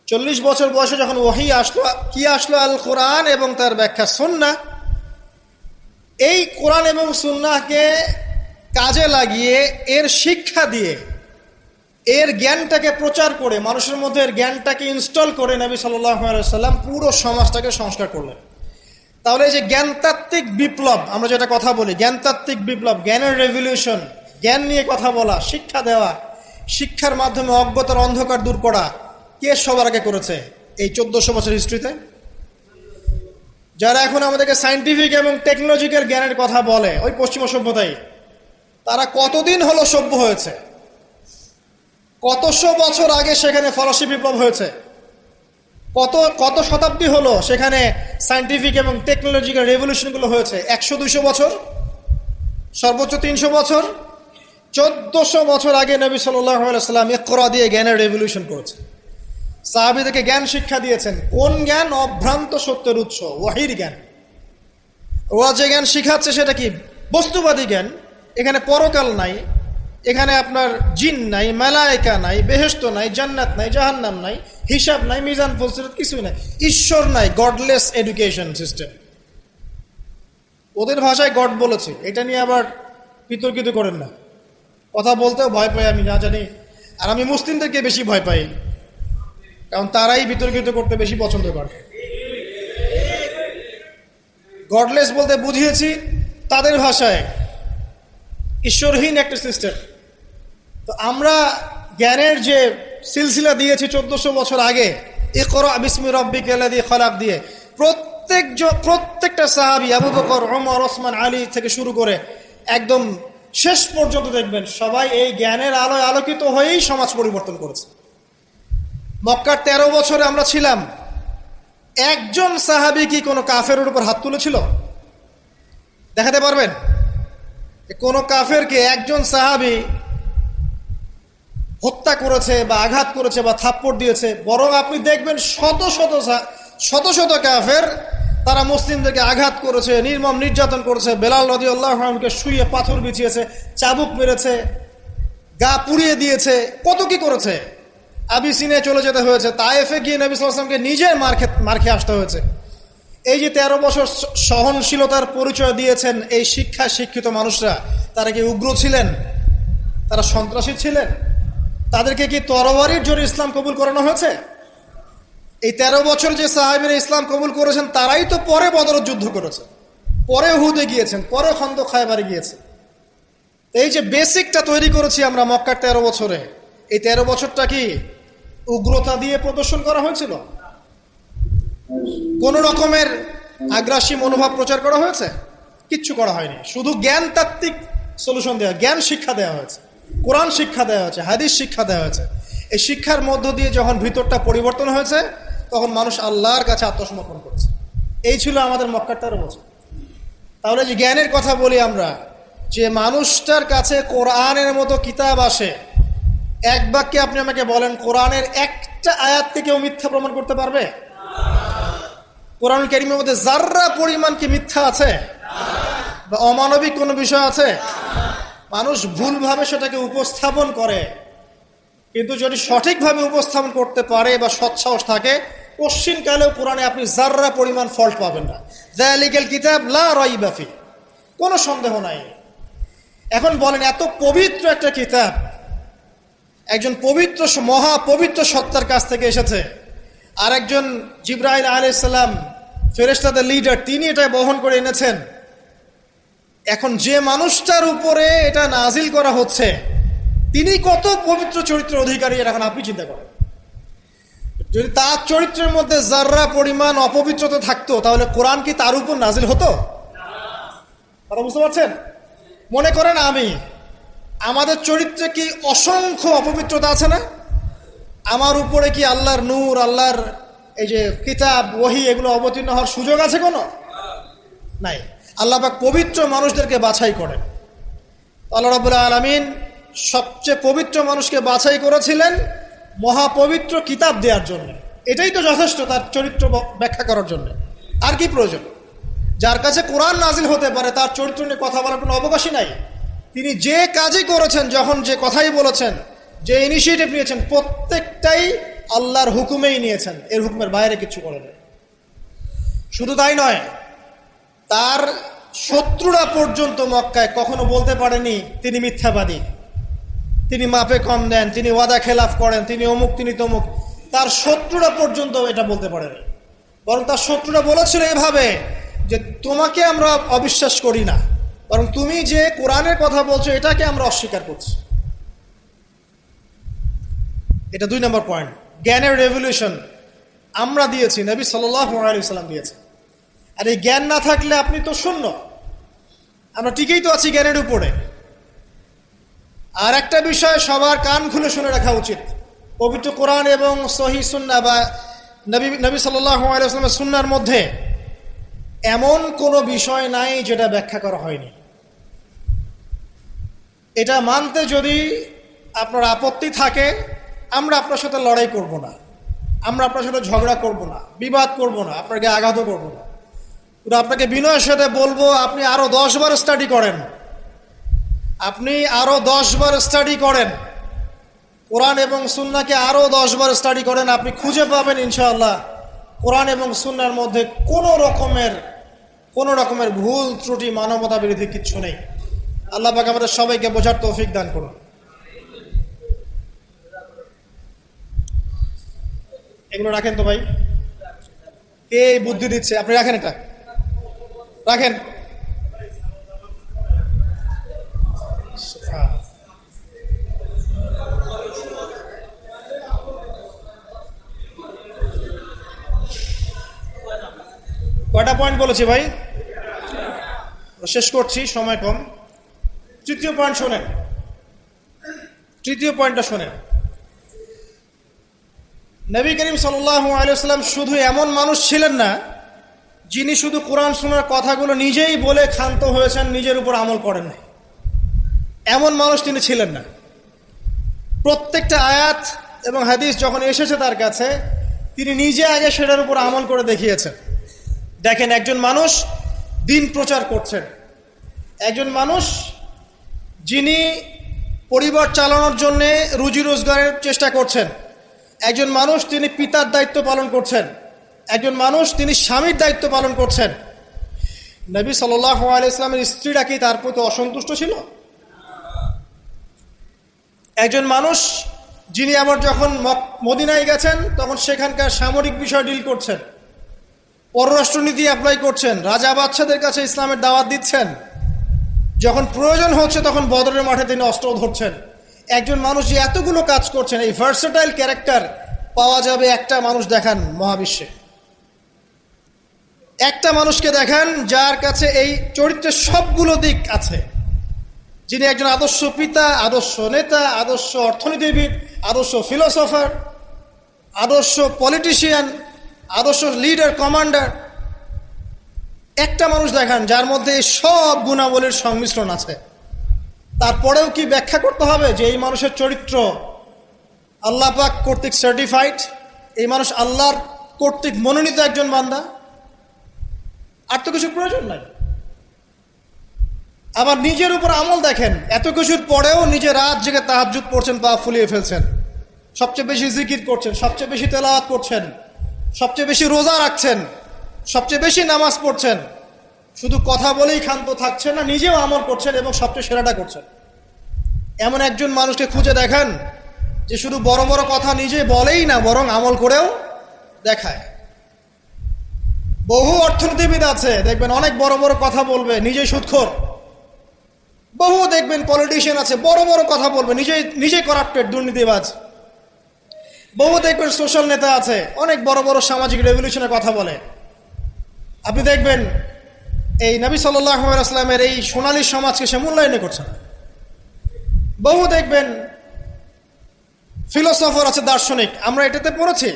40 বছর বয়সে যখন ওহী আসলো, কি আসলো? আল কোরআন এবং তার ব্যাখ্যা সুন্নাহ। এই কোরআন এবং সুন্নাহকে কাজে লাগিয়ে এর শিক্ষা দিয়ে এর জ্ঞানটাকে প্রচার করে মানুষের মধ্যে এর জ্ঞানটাকে ইনস্টল করে নবী সাল্লাল্লাহু আলাইহি ওয়াসাল্লাম পুরো সমাজটাকে সংস্কার করলেন। তাহলে এই যে জ্ঞানতাত্ত্বিক বিপ্লব, আমরা যেটা কথা বলি জ্ঞানতাত্ত্বিক বিপ্লব, জ্ঞানের রেভলিউশন, জ্ঞান নিয়ে কথা বলা, শিক্ষা দেওয়া, শিক্ষার মাধ্যমে অজ্ঞতার অন্ধকার দূর করা, কে সবার আগে করেছে এই 1400 বছর হিস্ট্রিতে? যারা এখন আমাদেরকে সায়েন্টিফিক এবং টেকনোলজিক্যাল জ্ঞানের কথা বলে, ওই পশ্চিমা সভ্যতাই, তারা কতদিন হলো সভ্য হয়েছে? কতশো বছর আগে সেখানে ফরাসি বিপ্লব হয়েছে, কত শতাব্দী হলো সেখানে সায়েন্টিফিক এবং টেকনোলজিক্যাল রেভলিউশনগুলো হয়েছে? 100-200 বছর, সর্বোচ্চ 300 বছর। 1400 বছর আগে নবী সাল্লাল্লাহু আলাইহি ওয়াসাল্লাম ইকরা দিয়ে জ্ঞানের রেভলিউশন করেছে, সাহাবীদেরকে জ্ঞান শিক্ষা দিয়েছেন। কোন জ্ঞান? অভ্রান্ত সত্যের উৎস, ওয়াহির জ্ঞান। ওরা যে জ্ঞান শিখাচ্ছে সেটা কি? বস্তুবাদী জ্ঞান। এখানে পরকাল নাই, এখানে আপনার জিন নাই, মালায়েকা নাই, বেহেশত নাই, জান্নাত নাই, জাহান্নাম নাই, হিসাব নাই, মিজান ফজিলত কিছুই নাই, ঈশ্বর নাই। Godless education system. ওদের ভাষায় গড বলেছে, এটা নিয়ে আবার বিতর্কিত করেন না। কথা বলতেও ভয় পাই আমি, না জানি। আর আমি মুসলিমদেরকে বেশি ভয় পাই, কারণ তারাই বিতর্কিত করতে বেশি পছন্দ করে। গডলেস বলতে বুঝিয়েছি তাদের ভাষায় ঈশ্বরহীন একটা সিস্টেম। তো আমরা জ্ঞানের যে সিলসিলা দিয়েছি 1400 বছর আগে, ইকরা বিসমি রাব্বিকাল্লাযী খলাক দিয়ে, প্রত্যেকটা সাহাবী আবু বকর, ওমর, ওসমান, আলী থেকে শুরু করে একদম শেষ পর্যন্ত দেখবেন সবাই এই জ্ঞানের আলোয় আলোকিত হয়েই সমাজ পরিবর্তন করেছে। মক্কার 13 বছরে আমরা ছিলাম, একজন সাহাবী কি কোনো কাফেরের উপর হাত তুলেছিল? দেখাতে পারবেন? কোন কাফেরকে একজন সাহাবী হত্যা করেছে বা আঘাত করেছে বা থাপ্পড় দিয়েছে? বরং আপনি দেখবেন শত শত কাফের তারা মুসলিমদেরকে আঘাত করেছে, নির্মম নির্যাতন করেছে। বেলাল রাদিয়াল্লাহু আনহুকে শুইয়ে পাথর বিছিয়েছে, চাবুক মেরেছে, গা পুড়িয়ে দিয়েছে, কত কি করেছে। আবিসিনিয়ায় চলে যেতে হয়েছে, তায়েফে গিয়ে নবী সাল্লাল্লাহু আলাইহি ওয়াসাল্লামকে নিজে মার খেয়ে আসতে হয়েছে। এই যে 13 বছর সহনশীলতার পরিচয় দিয়েছেন এই শিক্ষিত মানুষরা, তারা কি উগ্র ছিলেন? তারা সন্ত্রাসী ছিলেন? তাদেরকে কি তরবারির জোরে ইসলাম কবুল করানো হয়েছে? এই 13 বছর যে সাহাবীরা ইসলাম কবুল করেছেন তারাই তো পরে বদর যুদ্ধ করেছে, পরে উহুদে গিয়েছেন, পরে খন্দক খায়বারে গিয়েছেন। এই যে বেসিকটা তৈরি করেছি আমরা মক্কার 13 বছরে, এই 13 বছরটা কি উগ্রতা দিয়ে প্রদর্শন করা হয়েছিল? কোন রকমের আগ্রাসী মনোভাব প্রচার করা হয়েছে? কিচ্ছু করা হয়নি। শুধু জ্ঞান তাত্ত্বিক সলিউশন দেওয়া, জ্ঞান শিক্ষা দেওয়া হয়েছে, কোরআন শিক্ষা দেওয়া হয়েছে, হাদিস শিক্ষা দেওয়া হয়েছে। এই শিক্ষার মধ্য দিয়ে যখন ভিতরটা পরিবর্তন হয়েছে তখন মানুষ আল্লাহর কাছে আত্মসমর্পণ করেছে। এই ছিল আমাদের মক্কার 13 বছর। তাহলে যে জ্ঞানের কথা বলি আমরা, যে মানুষটার কাছে কোরআনের মতো কিতাব আসে, এক বাক্যে আপনি আমাকে বলেন কোরআনের একটা আয়াতকে কেউ মিথ্যা প্রমাণ করতে পারবে? কোরআন কারীমের মধ্যে যাররা পরিমাণ কি মিথ্যা আছে বা অমানবিক কোনো বিষয় আছে? মানুষ ভুলভাবে সেটাকে উপস্থাপন করে, কিন্তু যদি সঠিকভাবে উপস্থাপন করতে পারে বা সৎসাহস থাকে, কশ্চিনকালেও কোরআনে আপনি যাররা পরিমাণ ফল্ট পাবেন না। যালিকাল কিতাব লা রাইবা ফি, কোনো সন্দেহ নাই। এখন বলেন, এত পবিত্র একটা কিতাব একজন পবিত্র মহাপবিত্র সত্তার কাছ থেকে এসেছে, আর একজন জিবরাইল আলাইহিস সালাম ফেরেশতাদের লিডার, তিনি এটা বহন করে এনেছেন। এখন যে মানুষটার উপরে এটা নাজিল করা হচ্ছে তিনি কত পবিত্র চরিত্রের অধিকারী, এখন আপনি চিন্তা করেন। যদি তার চরিত্রের মধ্যে যাররা পরিমাণ অপবিত্রতা থাকতো তাহলে কোরআন কি তার উপর নাজিল হতো? কথা বুঝতে পারছেন? মনে করেন আমাদের চরিত্রে কি অসংখ্য অপবিত্রতা আছে না? আমার উপরে কি আল্লাহর নূর, আল্লাহর এই যে কিতাব ওহী, এগুলো অবতীর্ণ হওয়ার সুযোগ আছে কোনো? নাই। আল্লাহ পাক পবিত্র মানুষদেরকে বাছাই করেন। আল্লাহ রাব্বুল আলামিন সবচেয়ে পবিত্র মানুষকে বাছাই করেছিলেন মহাপবিত্র কিতাব দেওয়ার জন্য। এটাই তো যথেষ্ট তার চরিত্র ব্যাখ্যা করার জন্য। আর কি প্রয়োজন? যার কাছে কোরআন নাজিল হতে পারে তার চরিত্র নিয়ে কথা বলার কোনো অবকাশই নাই। তিনি যে কাজই করেছেন, যখন যে কথাই বলেছেন, যে ইনিশিয়েটিভ নিয়েছেন, প্রত্যেকটাই আল্লাহর হুকুমেই নিয়েছেন, এর হুকুমের বাইরে কিছু করেন। শুধু তাই নয়, তার শত্রুরা পর্যন্ত মক্কায় কখনো বলতে পারেনি তিনি মিথ্যাবাদী, তিনি মাপে কম দেন, তিনি ওয়াদা খেলাফ করেন, তিনি অমুক, তিনি তমুক। তার শত্রুরা পর্যন্ত এটা বলতে পারেনি। বরং তার শত্রুরা বলেছিল এভাবে যে তোমাকে আমরা অবিশ্বাস করি না, বরং তুমি যে কোরআনের কথা বলছো এটাকে আমরা অস্বীকার করছি। এটা 2 নম্বর পয়েন্ট। জ্ঞানের রেভলিউশন আমরা দিয়েছি, নবী সাল্লাল্লাহু আলাইহি ওয়াসাল্লাম দিয়েছে। আর এই জ্ঞান না থাকলে আপনি তো শূন্য। আমরা ঠিকই তো আছি জ্ঞানের উপরে। আর একটা বিষয় সবার কান খুলে শুনে রাখা উচিত, পবিত্র কোরআন এবং সহিহ সুন্নাহ বা নবী সাল্লাল্লাহু আলাইহি ওয়াসাল্লামের সুন্নাহর মধ্যে এমন কোনো বিষয় নাই যেটা ব্যাখ্যা করা হয়নি। এটা মানতে যদি আপনার আপত্তি থাকে, আমরা আপনার সাথে লড়াই করব না, আমরা আপনার সাথে ঝগড়া করব না, বিবাদ করব না, আপনাকে আঘাতও করব না। আপনাকে বিনয়ের সাথে বলবো আপনি আরো 10 বার স্টাডি করেন, আপনি আরো 10 বার স্টাডি করেন, কোরআন এবং সুন্নাহকে আরো 10 বার স্টাডি করেন। আপনি খুঁজে পাবেন ইনশাআল্লাহ কোরআন এবং সুন্নাহর মধ্যে কোনো রকমের ভুল ত্রুটি, মানবতা বিরোধী কিচ্ছু নেই। আল্লাহ পাক আমাদের সবাইকে বোঝার তৌফিক দান করুন। এগুলো রাখেন তো ভাই, কে বুদ্ধি দিচ্ছে? আপনি রাখেন, এটা রাখেন। কয়টা পয়েন্ট বলেছি ভাই? শেষ করছি, সময় কম। তৃতীয় পয়েন্ট শোনেন, তৃতীয় পয়েন্টটা শোনেন। নবী করিম সাল্লাল্লাহু আলাইহি ওয়াসাল্লাম শুধু এমন মানুষ ছিলেন না যিনি শুধু কোরআন শোনার কথাগুলো নিজেই বলে ক্ষান্ত হয়েছেন, নিজের উপর আমল করেন নাই। এমন মানুষ তিনি ছিলেন না। প্রত্যেকটা আয়াত এবং হাদিস যখন এসেছে তার কাছে, তিনি নিজে আগে সেটার উপর আমল করে দেখিয়েছেন। দেখেন, একজন মানুষ দিন প্রচার করছেন, একজন মানুষ যিনি পরিবার চালানোর জন্য রুজি রোজগারের চেষ্টা করছেন, একজন মানুষ তিনি পিতার দায়িত্ব পালন করছেন, একজন মানুষ তিনি স্বামীর দায়িত্ব পালন করছেন। নবী সাল্লাল্লাহু আলাইহি ওয়াসাল্লামের স্ত্রীরা কি তার প্রতি অসন্তুষ্ট ছিল? একজন মানুষ যিনি আবার যখন মদিনায় গেছেন তখন সেখানকার সামরিক বিষয় ডিল করছেন, পররাষ্ট্রনীতি অ্যাপ্লাই করছেন, রাজা বাদশাদের কাছে ইসলামের দাওয়াত দিচ্ছেন, যখন প্রয়োজন হচ্ছে তখন বদরের মাঠে তিনি অস্ত্র ধরছেন। একজন মানুষ যে এতগুলো কাজ করছেন, এই ভার্সেটাইল ক্যারেক্টার পাওয়া যাবে একটা মানুষ দেখান মহাবিশ্বে। একটা মানুষকে দেখান যার কাছে এই চরিত্রের সবগুলো দিক আছে, যিনি একজন আদর্শ পিতা, আদর্শ নেতা, আদর্শ অর্থনীতিবিদ, আদর্শ ফিলোসফার, আদর্শ পলিটিশিয়ান, আদর্শ লিডার, কমান্ডার। একটা মানুষ দেখান যার মধ্যে এই সব গুণাবলীর সংমিশ্রণ আছে। তারপরেও কি ব্যাখ্যা করতে হবে যে এই মানুষের চরিত্র আল্লাহ পাক কর্তৃক সার্টিফাইড, এই মানুষ আল্লাহর কর্তৃক মনোনীত একজন বান্দা? আর তো কিছু প্রয়োজন নাই। আবার নিজের উপর আমল দেখেন, এত কিছুর পরেও নিজে রাত জেগে তাহাজ্জুদ পড়ছেন, পা ফুলিয়ে ফেলছেন, সবচেয়ে বেশি জিকির করছেন, সবচেয়ে বেশি তেলাওয়াত করছেন, সবচেয়ে বেশি রোজা রাখছেন, সবচেয়ে বেশি নামাজ পড়ছেন। শুধু কথা বলেই ক্ষান্ত থাকছেন না, নিজেও আমল করছেন এবং সবচেয়ে সেরাটা করছেন। এমন একজন মানুষকে খুঁজে দেখান যে শুধু বড় বড় কথা নিজে বলেই না, বরং আমল করেও দেখায়। বহু অর্থনীতিবিদ আছে, দেখবেন অনেক বড় বড় কথা বলবে, নিজেই সুদখোর। বহু দেখবেন পলিটিশিয়ান আছে, বড় বড় কথা বলবে, নিজেই করাপ্টেড, দুর্নীতিবাজ। বহু দেখবেন সোশ্যাল নেতা আছে, অনেক বড় বড় সামাজিক রেভলিউশনের কথা বলে। আপনি দেখবেন এই নবী সাল্লাল্লাহু আলাইহি ওয়াসাল্লামের এই সোনালী সমাজকে সে মূল্যায়ন করছে না। বহু দেখবেন ফিলোসফার আছে, দার্শনিক, আমরা এটাতে পড়েছি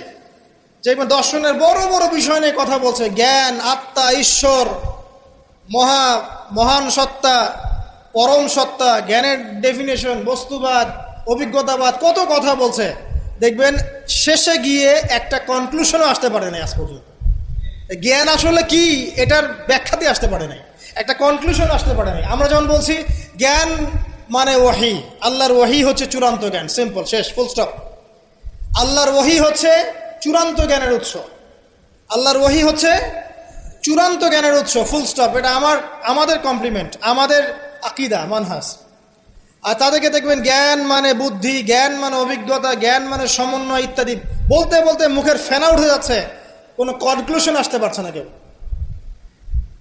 যে দর্শনের বড় বড় বিষয় নিয়ে কথা বলছে, জ্ঞান, আত্মা, ঈশ্বর, মহান সত্তা, পরম সত্তা, জ্ঞানের ডেফিনেশন, বস্তুবাদ, অভিজ্ঞতাবাদ, কত কথা বলছে। দেখবেন শেষে গিয়ে একটা কনক্লুশনও আসতে পারে না আজ পর্যন্ত। জ্ঞান আসলে কি এটার ব্যাখ্যাতে আসতে পারে নাই, একটা কনক্লুশন আসতে পারে নাই। আমরা যেমন বলছি জ্ঞান মানে ওয়াহি, আল্লাহর ওয়াহি হচ্ছে চূড়ান্ত জ্ঞান, সিম্পল, শেষ, ফুল স্টপ। আল্লাহর ওয়াহি হচ্ছে চূড়ান্ত জ্ঞানের উৎস, আল্লাহর ওয়াহি হচ্ছে চূড়ান্ত জ্ঞানের উৎস, ফুল স্টপ। এটা আমাদের কমপ্লিমেন্ট, আমাদের আকীদা, মানহাজ। আর তাদেরকে দেখবেন জ্ঞান মানে বুদ্ধি, জ্ঞান মানে অভিজ্ঞতা, জ্ঞান মানে সমন্বয় ইত্যাদি বলতে বলতে মুখের ফেনা উঠে যাচ্ছে, কোনো কনক্লুশন আসতে পারছে না কেউ।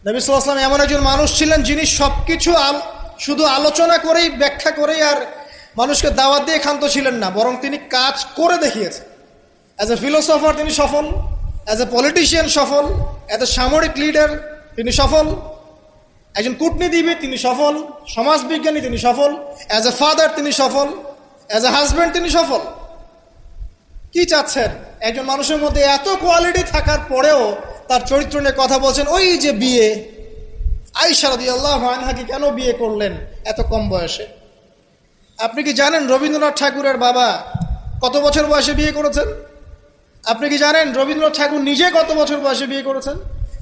নবী সাল্লাল্লাহু আলাইহি ওয়াসাল্লাম এমন একজন মানুষ ছিলেন যিনি সবকিছু শুধু আলোচনা করেই, ব্যাখ্যা করেই আর মানুষকে দাওয়াত দিয়ে ক্ষান্ত ছিলেন না, বরং তিনি কাজ করে দেখিয়েছেন। অ্যাজ এ ফিলোসফার তিনি সফল, অ্যাজ এ পলিটিশিয়ান সফল, অ্যাজ এ সামরিক লিডার তিনি সফল, একজন কূটনীতিবিদ তিনি সফল, সমাজবিজ্ঞানী তিনি সফল, অ্যাজ এ ফাদার তিনি সফল, অ্যাজ এ হাজব্যান্ড তিনি সফল। কি চাচ্ছেন? একজন মানুষের মধ্যে এত কোয়ালিটি থাকার পরেও তার চরিত্র নিয়ে কথা বলছেন। ওই যে বিয়ে, আয়েশা রাদিয়াল্লাহু আনহাকে কেন বিয়ে করলেন এত কম বয়সে? আপনি কি জানেন রবীন্দ্রনাথ ঠাকুরের বাবা কত বছর বয়সে বিয়ে করেছেন? আপনি কি জানেন রবীন্দ্রনাথ ঠাকুর নিজে কত বছর বয়সে বিয়ে করেছেন?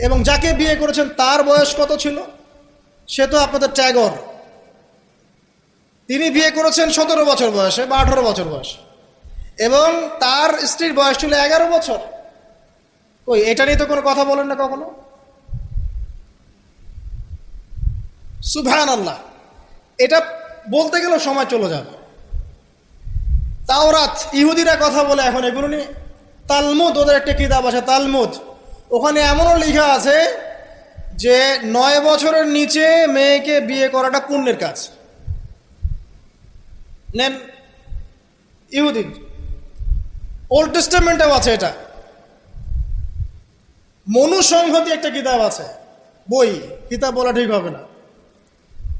এবং যাকে বিয়ে করেছেন তার বয়স কত ছিল? সে তো আপনাদের ট্যাগর। তিনি বিয়ে করেছেন 17 বছর বয়সে বা 18 বছর বয়সে, এবং তার স্ত্রীর বয়স ছিল 11 বছর। ওই এটা নিয়ে তো কোনো কথা বলেন না কখনো। সুবহানাল্লাহ, এটা বলতে গেলেও সময় চলে যাবে। তাওরাত, ইহুদিরা কথা বলে এখন এগুলো নিয়ে। তালমুদ, ওদের একটা কিতাব আছে তালমুদ, ওখানে এমনও লেখা আছে যে 9 বছরের নিচে মেয়েকে বিয়ে করাটা পুণ্যের কাজ। নেন, ইহুদি ওল্ড টেস্টামেন্টেও আছে এটা। মনুসংহতি একটা কিতাব আছে, বই, কিতাব বলা ঠিক হবে না।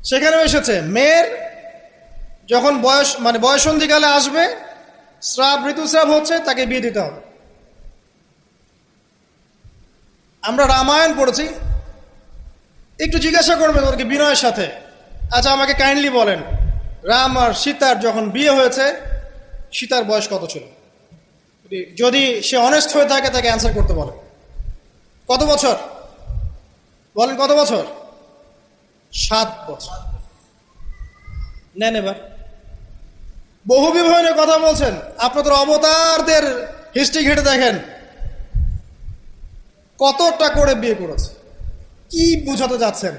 সেখানেও এসেছে মেয়ের যখন বয়সন্ধিকালে আসবে, ঋতুস্রাব হচ্ছে, তাকে বিয়ে দিতে হবে। আমরা রামায়ণ পড়েছি, একটু জিজ্ঞাসা করবেন ওদেরকে বিনয়ের সাথে, আচ্ছা আমাকে কাইন্ডলি বলেন, রাম আর সীতার যখন বিয়ে হয়েছে সীতার বয়স কত ছিল? যদি সে অনেস্ট হয়ে থাকে তাকে অ্যান্সার করতে বলে। কত বছর বলেন? কত বছর? 7 বছর। নেন এবার। বহু বিবাহের কথা বলছেন, আপনাদের অবতারদের হিস্ট্রি ঘেটে দেখেন কতটা করে বিয়ে করেছে। কি বুঝাতে যাচ্ছেন?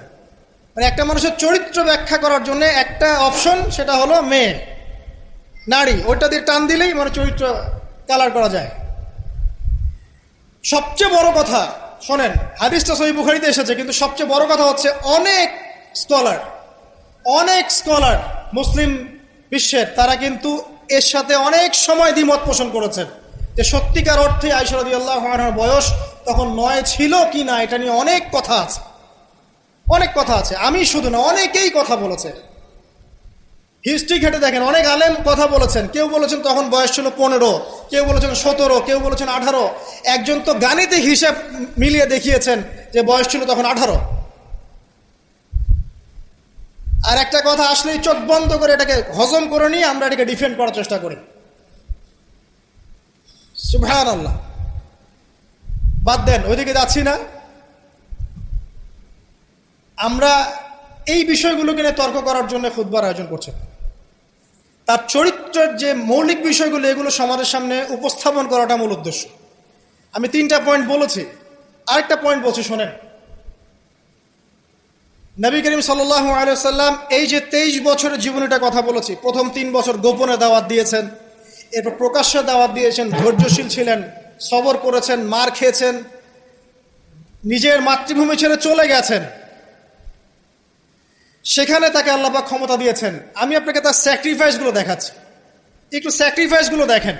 মানে একটা মানুষের চরিত্র ব্যাখ্যা করার জন্য একটা অপশন, সেটা হলো মেয়ে, নারী, ওইটা দিয়ে টান দিলেই মানে চরিত্র কালার করা যায়। সবচেয়ে বড় কথা শোনেন, হাদিসটা সহিহ বুখারীতে এসেছে, কিন্তু সবচেয়ে বড় কথা হচ্ছে অনেক স্কলার মুসলিম বিশ্বের, তারা কিন্তু এর সাথে অনেক সময় দ্বিমত পোষণ করেছেন যে সত্যিকার অর্থে আয়েশা রাদিয়াল্লাহু আনহার বয়স তখন 9 ছিল কি না, এটা নিয়ে অনেক কথা আছে। আমি শুধু না, অনেকেই কথা বলেছে। হিস্ট্রি ঘেটে দেখেন, অনেক আলেম কথা বলেছেন। কেউ বলেছেন তখন বয়স ছিল 15, কেউ বলেছেন 17, কেউ বলেছেন 18। একজন তো গাণিতিক হিসাব মিলিয়ে দেখিয়েছেন যে বয়স ছিল তখন 18। আর একটা কথা আসলেই চোখ বন্ধ করে এটাকে হজম করে নিয়ে আমরা এটাকে ডিফেন্ড করার চেষ্টা করি। সুবহানাল্লাহ। বাদ দেন, ওইদিকে যাচ্ছি না। আমরা এই বিষয়গুলোকে নিয়ে তর্ক করার জন্য খুতবার আয়োজন করছি। তার চরিত্রের যে মৌলিক বিষয়গুলো, এগুলো সমাজের সামনে উপস্থাপন করাটা মূল উদ্দেশ্য। আমি 3টা পয়েন্ট বলেছি, আরেকটা পয়েন্ট বলছি শোনেন। নবী করিম সাল্লাল্লাহু আলাইহি ওয়াসাল্লাম এই যে 23 বছরের জীবনীটা কথা বলেছি, প্রথম 3 বছর গোপনে দাওয়াত দিয়েছেন, এরপর প্রকাশ্যে দাওয়াত দিয়েছেন, ধৈর্যশীল ছিলেন, সবর করেছেন, মার খেয়েছেন, নিজের মাতৃভূমি ছেড়ে চলে গেছেন, সেখানে তাকে আল্লাহ পাক ক্ষমতা দিয়েছেন। আমি আপনাকে তার স্যাক্রিফাইসগুলো দেখাচ্ছি, একটু স্যাক্রিফাইসগুলো দেখেন।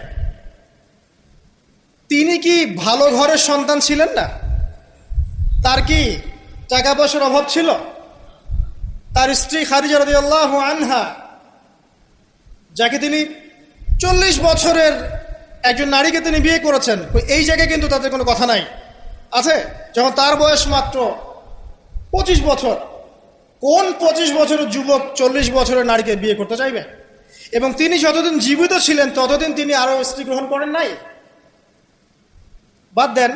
তিনি কি ভালো ঘরের সন্তান ছিলেন না? তার কি টাকা পয়সার অভাব ছিল? তার স্ত্রী খাদিজা রাদিয়াল্লাহু আনহা, যাকে তিনি 40 বছরের একজন নারীকে তিনি বিয়ে করেছেন, এই জায়গায় কিন্তু তাদের কোনো কথা নাই, আছে? যখন তার বয়স মাত্র 25 বছর, কোন 25 বছরের যুবক 40 বছরের নারীকে বিয়ে করতে চাইবে? এবং তিনি যতদিন জীবিত ছিলেন ততদিন তিনি আরো স্ত্রী গ্রহণ করেন নাই। বাদ দেন,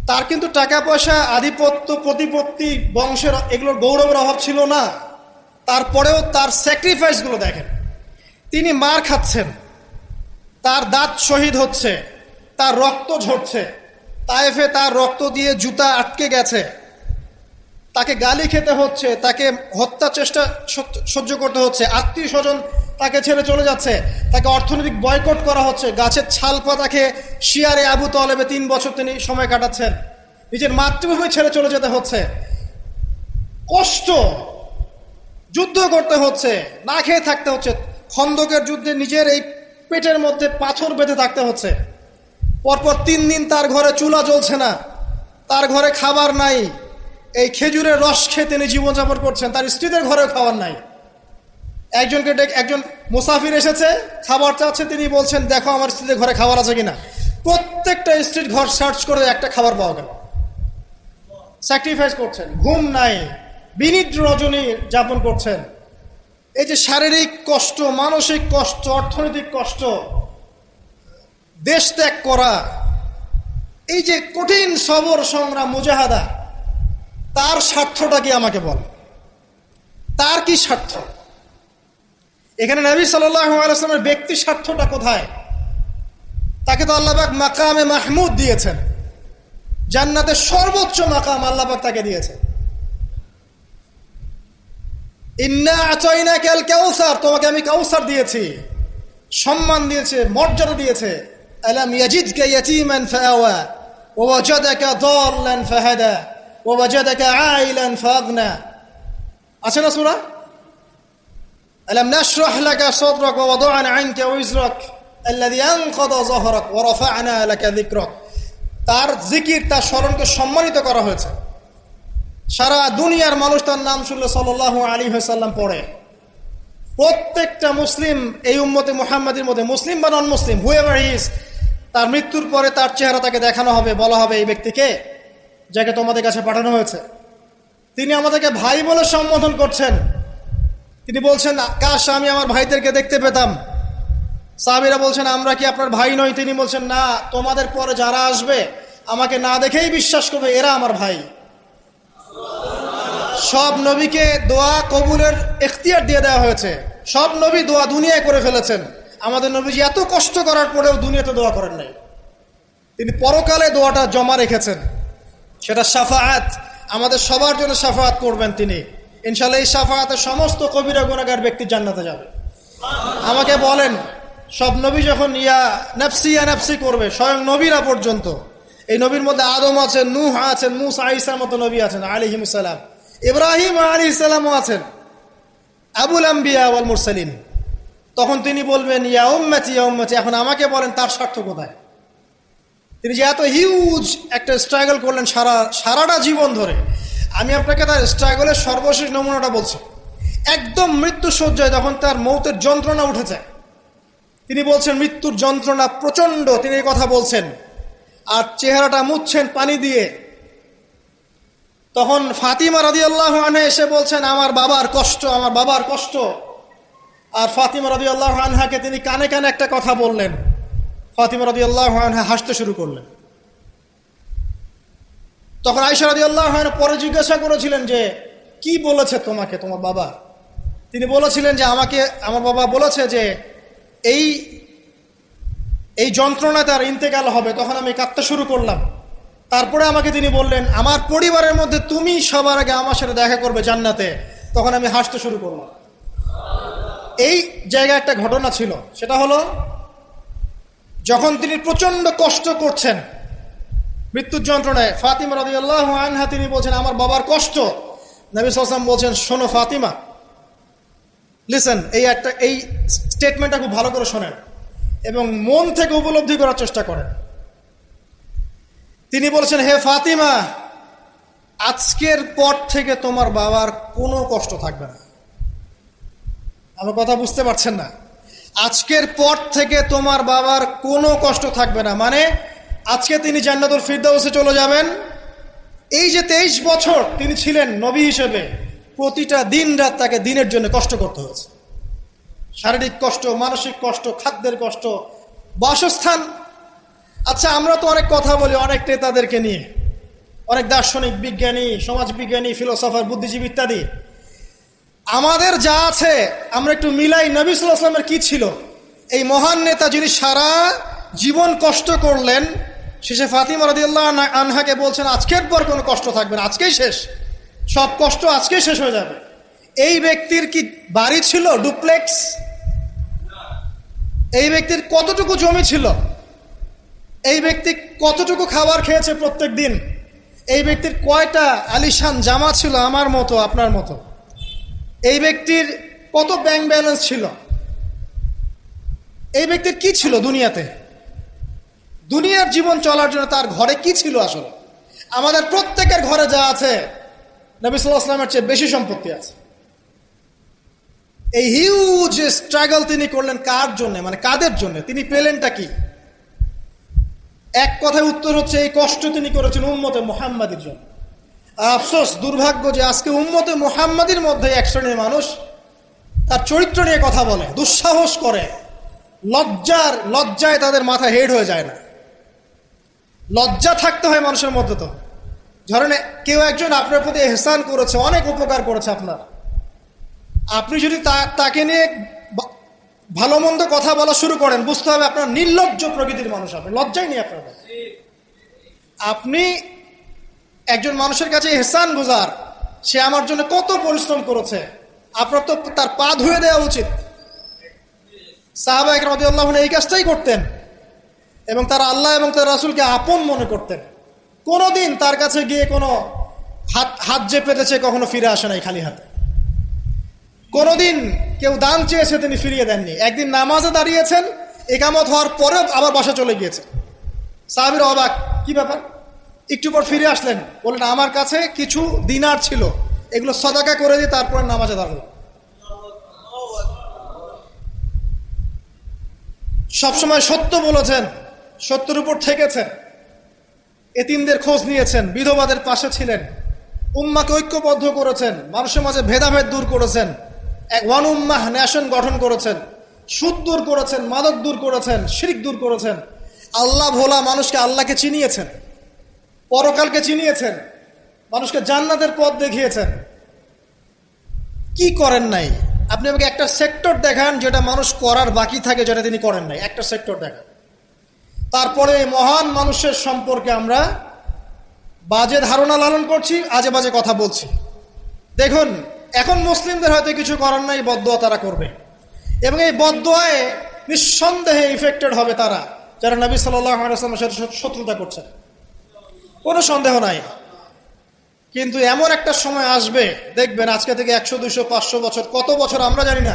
তার কিন্তু টাকা পয়সা, আধিপত্য, প্রতিপত্তি, বংশের এগুলোর গৌরবের অভাব ছিল না। তারপরেও তার স্যাক্রিফাইসগুলো দেখেন। তিনি মার খাচ্ছেন, তার দাঁত শহীদ হচ্ছে, তার রক্ত ঝরছে, তায়েফে তার রক্ত দিয়ে জুতা আটকে গেছে, তাকে গালি খেতে হচ্ছে, তাকে হত্যা চেষ্টা সহ্য করতে হচ্ছে, আত্মীয় স্বজন তাকে ছেড়ে চলে যাচ্ছে, তাকে অর্থনৈতিক বয়কট করা হচ্ছে, গাছের ছাল পাতাকে শিয়ারে আবু তলেবে 3 বছর তিনি সময় কাটাচ্ছেন, নিজের মাতৃভূমি ছেড়ে চলে যেতে হচ্ছে, কষ্ট, যুদ্ধ করতে হচ্ছে, না খেয়ে থাকতে হচ্ছে, খন্দকের যুদ্ধে নিজের এই পেটের মধ্যে পাথর বেঁধে থাকতে হচ্ছে, পরপর 3 দিন তার ঘরে চুলা জ্বলছে না, তার ঘরে খাবার নাই, এই খেজুরের রস খেয়ে তিনি জীবনযাপন করছেন, তার স্ত্রীদের ঘরেও খাবার নাই। একজন মুসাফির এসেছে, খাবার চাচ্ছে, তিনি বলছেন দেখো আমার স্ত্রীদের ঘরে খাবার আছে কিনা। প্রত্যেকটা স্ত্রীর ঘর সার্চ করে একটা খাবার পাওয়া গেল। স্যাক্রিফাইস করছেন, ঘুম নাই, বিনিদ্র রজনী যাপন করছেন। এই যে শারীরিক কষ্ট, মানসিক কষ্ট, অর্থনৈতিক কষ্ট, দেশ ত্যাগ করা, এই যে কঠিন সবর, সংগ্রাম, মুজাহাদা, তার স্বার্থটা কি আমাকে বল? তার কি স্বার্থ? এখানে নবী সাল্লাল্লাহু আলাইহি ওয়াসাল্লামের ব্যক্তি স্বার্থটা কোথায়? তাকে তো আল্লাহ পাক মাকামে মাহমুদ দিয়েছেন, জান্নাতের সর্বোচ্চ মাকাম আল্লাহ পাক তাকে দিয়েছেন। ইন্না আতাইনাকাল কাউসার, তোমাকে আমি কাউসার দিয়েছি, সম্মান দিয়েছে, মর্যাদা দিয়েছে। আলাম ইয়াজিদকা ইয়াতীমান ফাআওয়া ওয়া ওয়াজাদাকা দাল্লান ফাহাদা ওয়া ওয়াজাদাকা আইলান ফাগনা। আছে না সূরা? আলাম নাশরাহ লাকা সাদরাক ওয়া ওয়াদা'না আনকা ওয়িজরাক আল্লাযী আনকাযা যাহরাক ওয়া রাফা'না লাকা যিকরাক। তার জিকির, তার স্মরণকে সম্মানিত করা হয়েছে। সারা দুনিয়ার মানুষ তার নাম শুনলে সাল্লাল্লাহু আলাইহি ওয়াসাল্লাম পড়ে। প্রত্যেকটা মুসলিম এই উম্মতে মুহাম্মাদের মধ্যে, মুসলিম বা নন মুসলিম, হুয়েভার হি ইজ, তার মৃত্যুর পরে তার চেহারা তাকে দেখানো হবে, বলা হবে এই ব্যক্তিকে যাকে তোমাদের কাছে পাঠানো হয়েছে। তিনি আমাদেরকে ভাই বলে সম্বোধন করছেন। তিনি বলছেন, কাশ আমি আমার ভাইদেরকে দেখতে পেতাম। সাহাবীরা বলছেন, আমরা কি আপনার ভাই নই? তিনি বলছেন, না, তোমাদের পরে যারা আসবে আমাকে না দেখেই বিশ্বাস করবে এরা আমার ভাই। সব নবীকে দোয়া কবুলের এখতিয়ার দিয়ে দেওয়া হয়েছে। সব নবী দোয়া দুনিয়ায় করে ফেলেছেন। আমাদের নবীজি এত কষ্ট করার পরেও দুনিয়াতে দোয়া করেন নাই। তিনি পরকালে দোয়াটা জমা রেখেছেন, সেটা শাফাআত, আমাদের সবার জন্য শাফাআত করবেন তিনি ইনশাআল্লাহ। এই শাফাআতে সমস্ত কবিরা গুনাহগার ব্যক্তি জান্নাতে যাবে। আমাকে বলেন, সব নবী যখন ইয়া নাফসি করবে, স্বয়ং নবীরা পর্যন্ত, এই নবীর মধ্যে আদম আছেন, নূহ আছেন, মূসা ঈসার মতো নবী আছেন আলাইহিমুস সালাম, ইব্রাহিম আলাইহিস সালামও আছেন, আবুল আম্বিয়া ওয়াল মুরসালিন। তখন তিনি বলবেন, ইয়া উম্মতি ইয়া উম্মতি, এখন আমাকে বলেন তার স্বার্থ কোথায়? তিনি যে এত হিউজ একটা স্ট্রাগল করলেন সারাটা জীবন ধরে। আমি আপনাকে তার স্ট্রাগলের সর্বশেষ নমুনাটা বলছি। একদম মৃত্যু শয্যায় যখন তার মৌতের যন্ত্রণা উঠে যায়, তিনি বলছেন মৃত্যুর যন্ত্রণা প্রচণ্ড, তিনি এই কথা বলছেন আর চেহারাটা মুছছেন পানি দিয়ে। তখন ফাতিমা রাদিয়াল্লাহু আনহা এসে বলছেন, আমার বাবার কষ্ট, আমার বাবার কষ্ট। আর ফাতিমা রাদিয়াল্লাহু আনহাকে তিনি কানে কানে একটা কথা বললেন। ফাতিমা রাদিয়াল্লাহু আনহা হাসতে শুরু করলেন। তখন আয়েশা রাদিয়াল্লাহু আনহা পরে জিজ্ঞাসা করেছিলেন যে, কি বলেছে তোমাকে তোমার বাবা? তিনি বলেছিলেন যে, আমাকে আমার বাবা বলেছে যে এই যন্ত্রণা তার ইন্তেকাল হবে। তখন আমি কাঁদতে শুরু করলাম। তারপরে আমাকে তিনি বললেন, আমার পরিবারের মধ্যে তুমি সবার আগে আমার সাথে দেখা করবে জান্নাতে। তখন আমি হাসতে শুরু করলাম। এই জায়গায় একটা ঘটনা ছিল, সেটা হলো যখন তিনি প্রচন্ড কষ্ট করছেন মৃত্যুর যন্ত্রণায়, ফাতিমা রাদিয়াল্লাহু আনহা তিনি বলছেন, আমার বাবার কষ্ট। নবী সাল্লাল্লাহু আলাইহি ওয়াসাল্লাম বলছেন, শোনো ফাতিমা, লিসেন, এই স্টেটমেন্টটা খুব ভালো করে শোনেন এবং মন থেকে উপলব্ধি করার চেষ্টা করেন। তিনি বলছেন, হে ফাতিমা, আজকের পর থেকে তোমার বাবার কোনো কষ্ট থাকবে না। আমার কথা বুঝতে পারছেন না? আজকের পর থেকে তোমার বাবার কোনো কষ্ট থাকবে না, মানে আজকে তিনি জান্নাতুল ফিরদাউসে চলে যাবেন। এই যে 23 বছর তিনি ছিলেন নবী হিসেবে, প্রতিটা দিন রাত তাকে দিনের জন্য কষ্ট করতে হয়েছে। শারীরিক কষ্ট, মানসিক কষ্ট, খাদ্যের কষ্ট, বাসস্থান। আচ্ছা, আমরা তো অনেক কথা বলি অনেক নেতাদেরকে নিয়ে, অনেক দার্শনিক, বিজ্ঞানী, সমাজবিজ্ঞানী, ফিলোসফার, বুদ্ধিজীবী ইত্যাদি। আমাদের যা আছে আমরা একটু মিলাই। নবী সাল্লাল্লাহু আলাইহি ওয়াসাল্লামের কি ছিল? এই মহান নেতা যিনি সারা জীবন কষ্ট করলেন, শেষে ফাতিমা রাদিয়াল্লাহু আনহাকে বলছেন, আজকের পর কোনো কষ্ট থাকবে না, আজকেই শেষ, সব কষ্ট আজকেই শেষ হয়ে যাবে। এই ব্যক্তির কি বাড়ি ছিল ডুপ্লেক্স? এই ব্যক্তির কতটুকু জমি ছিল? এই ব্যক্তি কতটুকু খাবার খেয়েছে প্রত্যেক দিন? এই ব্যক্তির কয়টা আলিশান জামা ছিল আমার মতো আপনার মতো? এই ব্যক্তির কত ব্যাংক ব্যালেন্স ছিল? এই ব্যক্তির কি ছিল দুনিয়াতে? দুনিয়ার জীবন চলার জন্য তার ঘরে কি ছিল? আসলে আমাদের প্রত্যেকের ঘরে যা আছে, নবী সাল্লাল্লাহু আলাইহি ওয়াসাল্লামের চেয়ে বেশি সম্পত্তি আছে। এই হিউজ স্ট্রাগল তিনি করলেন কার জন্য, মানে কাদের জন্য? তিনি পেলেনটা কি? এক কথায় উত্তর হচ্ছে, এই কষ্ট তিনি করেছেন উম্মতে মুহাম্মাদির জন্য। আফসোস, দুর্ভাগ্য যে আজকে উম্মতে মুহাম্মাদির মধ্যে এক শ্রেণীর মানুষ তার চরিত্র নিয়ে কথা বলে, দুঃসাহস করে, লজ্জায় তাদের মাথা হেড হয়ে যায় না। লজ্জা থাকতে হয় মানুষের মধ্যে। তো ধরেন কেউ একজন আপনার প্রতি ইহসান করেছে, অনেক উপকার করেছে আপনার, আপনি যদি তাকে নিয়ে ভালো মন্দ কথা বলা শুরু করেন, বুঝতে হবে আপনার নির্লজ্জ প্রকৃতির মানুষ, আপনি লজ্জাই নেই আপনার। আপনি একজন মানুষের কাছে ইহসান গুজার, সে আমার জন্য কত পরিশ্রম করেছে, আপনার তো তার পা ধুয়ে দেওয়া উচিত। সাহাবা একরাম রাদিয়াল্লাহু আনহুম এই কাজটাই করতেন এবং তারা আল্লাহ এবং তার রাসূলকে আপন মনে করতেন। কোনোদিন তার কাছে গিয়ে কোনো হাত যে পেতেছে কখনো ফিরে আসে নাই খালি হাতে। কোনোদিন কেউ দান চেয়েছে তিনি ফিরিয়ে দেননি। একদিন নামাজে দাঁড়িয়েছেন, ইকামত হওয়ার পরেও আবার বাসা চলে গিয়েছে। সাহাবীরা অবাক, কি ব্যাপার? একটু পর ফিরে আসলেন, বললেন আমার কাছে কিছু দিনার ছিল, এগুলো সদাকা করে দিয়ে তারপরে নামাজে দাঁড়ালো। সবসময় সত্য বলেছেন, সত্যের উপর থেকেছেন, এতিমদের খোঁজ নিয়েছেন, বিধবাদের পাশে ছিলেন, উম্মাকে ঐক্যবদ্ধ করেছেন, মানুষের মাঝে ভেদাভেদ দূর করেছেন, এক ওয়ান উম্মাহ ন্যাশন গঠন করেছেন, সুদ দূর করেছেন, মাদক দূর করেছেন, শিরক দূর করেছেন, আল্লাহ ভোলা মানুষকে আল্লাহকে চিনিয়েছেন, পরকালকে চিনিয়েছেন, মানুষকে জান্নাতের পথ দেখিয়েছেন। কি করেন নাই? আপনি আমাকে একটা সেক্টর দেখান যেটা মানুষ করার বাকি থাকে, যেটা তিনি করেন নাই, একটা সেক্টর দেখান। তারপরে এই মহান মানুষের সম্পর্কে আমরা বাজে ধারণা লালন করছি, আজে বাজে কথা বলছি। দেখুন, এখন মুসলিমদের হয়তো কিছু করার নাই, বদদোয়া তারা করবে, এবং এই বদদোয়ায় নিঃসন্দেহে ইফেক্টেড হবে তারা যারা নবী সাল্লাল্লাহু আলাইহি ওয়াসাল্লামের সাথে শত্রুতা করছেন, কোনো সন্দেহ নাই। কিন্তু এমন একটা সময় আসবে, দেখবেন আজকে থেকে 100, 200, 500 বছর, কত বছর আমরা জানি না,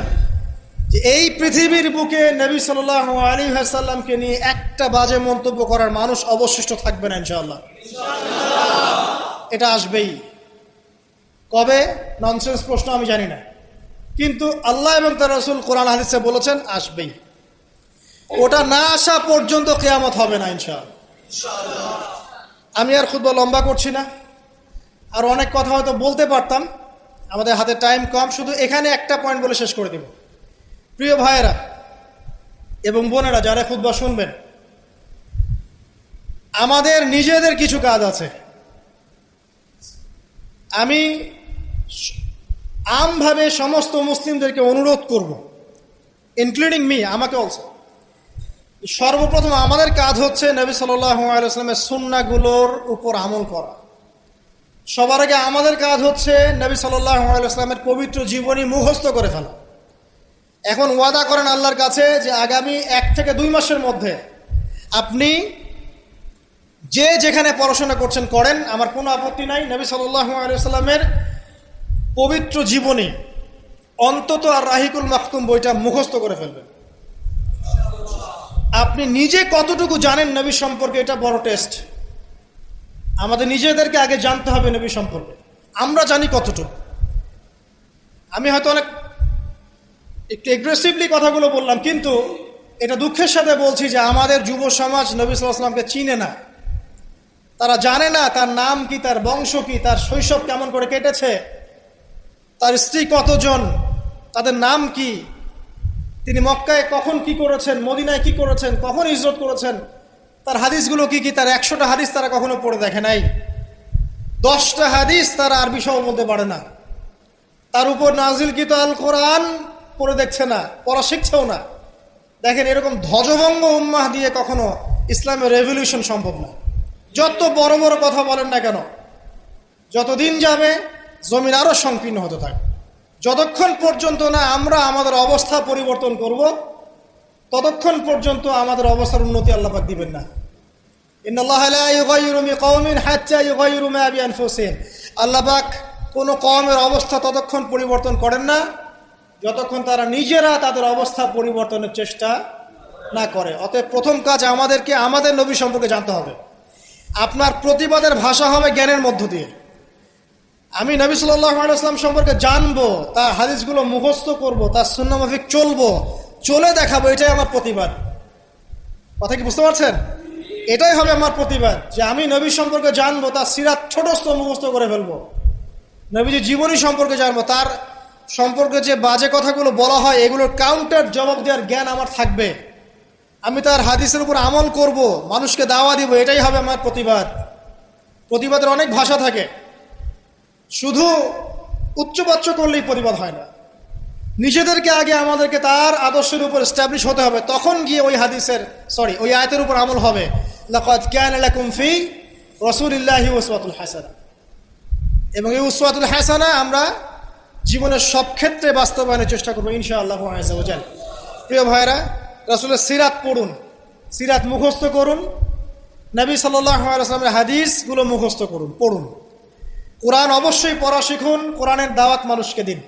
যে এই পৃথিবীর বুকে নবী সাল্লাল্লাহু আলাইহি ওয়াসাল্লামকে নিয়ে একটা বাজে মন্তব্য করার মানুষ অবশিষ্ট থাকবে না ইনশাআল্লাহ। এটা আসবেই। কবে? ননসেন্স প্রশ্ন, আমি জানি না, কিন্তু আল্লাহ এবং তার রাসূল কোরআন হাদিসে বলেছেন আসবেই। ওটা না আসা পর্যন্ত কিয়ামত হবে না ইনশাআল্লাহ। আমি আর খুতবা লম্বা করছি না, আর অনেক কথা হয়তো বলতে পারতাম, আমাদের হাতে টাইম কম, শুধু এখানে একটা পয়েন্ট বলে শেষ করে দেব। প্রিয় ভাইয়েরা এবং বোনেরা যারা খুতবা শুনবেন, আমাদের নিজেদের কিছু কাজ আছে। আমি আমভাবে সমস্ত মুসলিমদেরকে অনুরোধ করব, ইনক্লুডিং মি, আমাকে অলসো। সর্বপ্রথম আমাদের কাজ হচ্ছে নবী সাল্লাল্লাহু আলাইহি ওয়াসাল্লামের সুন্নাহগুলোর উপর আমল করা। সবার আগে আমাদের কাজ হচ্ছে নবী সাল্লাল্লাহু আলাইহি ওয়াসাল্লামের পবিত্র জীবনী মুখস্থ করে ফেলা। এখন ওয়াদা করেন আল্লাহর কাছে যে আগামী 1 থেকে 2 মাসের মধ্যে আপনি যে যেখানে পড়াশোনা করছেন করেন, আমার কোনো আপত্তি নাই। নবী সাল্লাল্লাহু আলাইহি ওয়াসাল্লামের পবিত্র জীবনী অন্তত আর রাহিকুল মাখতুম বইটা মুখস্থ করে ফেলবেন। আপনি নিজে কতটুকু জানেন নবী সম্পর্কে, এটা বড় টেস্ট। আমাদের নিজেদেরকে আগে জানতে হবে নবী সম্পর্কে, আমরা জানি কতটুকু। আমি হয়তো অনেক একটু এগ্রেসিভলি কথাগুলো বললাম, কিন্তু এটা দুঃখের সাথে বলছি যে আমাদের যুব সমাজ নবী সাল্লাল্লাহু আলাইহি ওয়াসাল্লামকে চিনে না, তারা জানে না তার নাম কি, তার বংশ কি, তার শৈশব কেমন করে কেটেছে, তার স্ত্রী কতজন, তাদের নাম কি, তিনি মক্কায় কখন কি করেছেন, মদিনায় কি করেছেন, কখন হিজরত করেছেন, তার হাদিসগুলো কি কি। তার 100টা হাদিস তারা কখনো পড়ে দেখে নাই, 10টা হাদিস তারা আরবি সহ বলতে পারে না, তার উপর নাজিলকৃত আল কোরআন পড়ে দেখছে না, পড়া শিখছেও না। দেখেন, এরকম ধ্বজভঙ্গ উম্মাহ দিয়ে কখনো ইসলামের রেভলিউশন সম্ভব না। যত বড় বড় কথা বলেন না কেন, যতদিন যাবে জমিন আরো সংকীর্ণ হতে থাকে। যতক্ষণ পর্যন্ত না আমরা আমাদের অবস্থা পরিবর্তন করব, ততক্ষণ পর্যন্ত আমাদের অবস্থার উন্নতি আল্লাহ পাক দিবেন না। ইন্নাল্লাহা লা ইউগাইয়িরু বিকাওমিন হাত্তা ইউগাইয়িরু মা বিআনফুসিহিম। আল্লাহ পাক কোন কওমের অবস্থা ততক্ষণ পরিবর্তন করেন না যতক্ষণ তারা নিজেরা তাদের অবস্থা পরিবর্তনের চেষ্টা না করে। অতএব প্রথম কাজ আমাদেরকে আমাদের নবী সম্পর্কে জানতে হবে। আপনার প্রতিবাদের ভাষা হবে জ্ঞানের মধ্য দিয়ে। আমি নবী সাল্লাল্লাহু আলাইহি ওয়াসাল্লাম সম্পর্কে জানবো, তার হাদিসগুলো মুখস্থ করব, তার সুন্নাহ মাফিক চলবো, চলে দেখাবো, এটাই আমার প্রতিবাদ। কথা কি বুঝতে পারছেন? এটাই হবে আমার প্রতিবাদ, যে আমি নবী সম্পর্কে জানবো, তার সিরাত ছোটস্থ মুখস্থ করে ফেলবো, নবীজির জীবনী সম্পর্কে জানবো, তার সম্পর্কে যে বাজে কথাগুলো বলা হয় এগুলোর কাউন্টার জবাব দেওয়ার জ্ঞান আমার থাকবে। আমি তার হাদিসের উপর আমল করব, মানুষকে দাওয়া দিব, এটাই হবে আমার প্রতিবাদ। প্রতিবাদের অনেক ভাষা থাকে, শুধু উচ্চবাচ্য করলেই প্রতিবাদ হয় না। নিজেদেরকে আগে আমাদেরকে তার আদর্শের উপর এস্টাবলিশ হতে হবে, তখন গিয়ে ওই আয়াতের উপর আমল হবে। লাকাদ কানা লাকুম ফি রাসূলিল্লাহি উসওয়াতুল হাসানাহ। এবং এই উসওয়াতুল হাসানাহ আমরা জীবনের সব ক্ষেত্রে বাস্তবায়নের চেষ্টা করবো ইনশাআল্লাহ আযজা ওয়া জাল। প্রিয় ভাইরা, রাসূলের সিরাত পড়ুন, সিরাত মুখস্থ করুন, নবী সাল্লাল্লাহু আলাইহি ওয়াসাল্লামের হাদিসগুলো মুখস্থ করুন, পড়ুন। কোরআন অবশ্যই পড়া শিখুন, কোরআনের দাওয়াত মানুষকে দিন।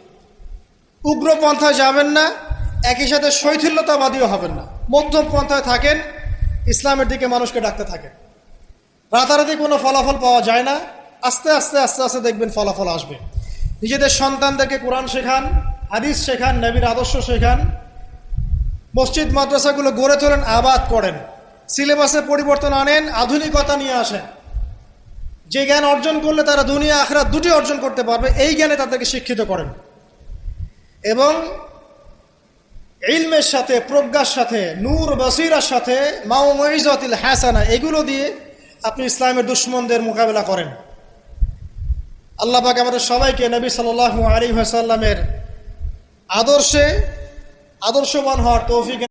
উগ্র পন্থায় যাবেন না, একই সাথে শৈথিল্যতাবাদীও হবেন না, মধ্যম পন্থায় থাকেন, ইসলামের দিকে মানুষকে ডাকতে থাকেন। রাতারাতি কোনো ফলাফল পাওয়া যায় না, আস্তে আস্তে আস্তে আস্তে দেখবেন ফলাফল আসবে। নিজেদের সন্তানদেরকে কোরআন শেখান, হাদিস শেখান, নবীর আদর্শ শেখান, মসজিদ মাদ্রাসাগুলো গড়ে তোলেন, আবাদ করেন, সিলেবাসে পরিবর্তন আনেন, আধুনিকতা নিয়ে আসেন। যে জ্ঞান অর্জন করলে তারা দুনিয়া আখিরাত দুটি অর্জন করতে পারবে, এই জ্ঞানে তাদেরকে শিক্ষিত করেন। এবং ইলমের সাথে, প্রজ্ঞার সাথে, নূর বসিরার সাথে, মাউইজাতিল হাসানা, এগুলো দিয়ে আপনি ইসলামের দুশমনদের মোকাবেলা করেন। আল্লাহ পাক আমাদের সবাইকে নবী সাল্লাল্লাহু আলাইহি ওয়াসাল্লামের আদর্শে আদর্শবান হওয়ার তৌফিক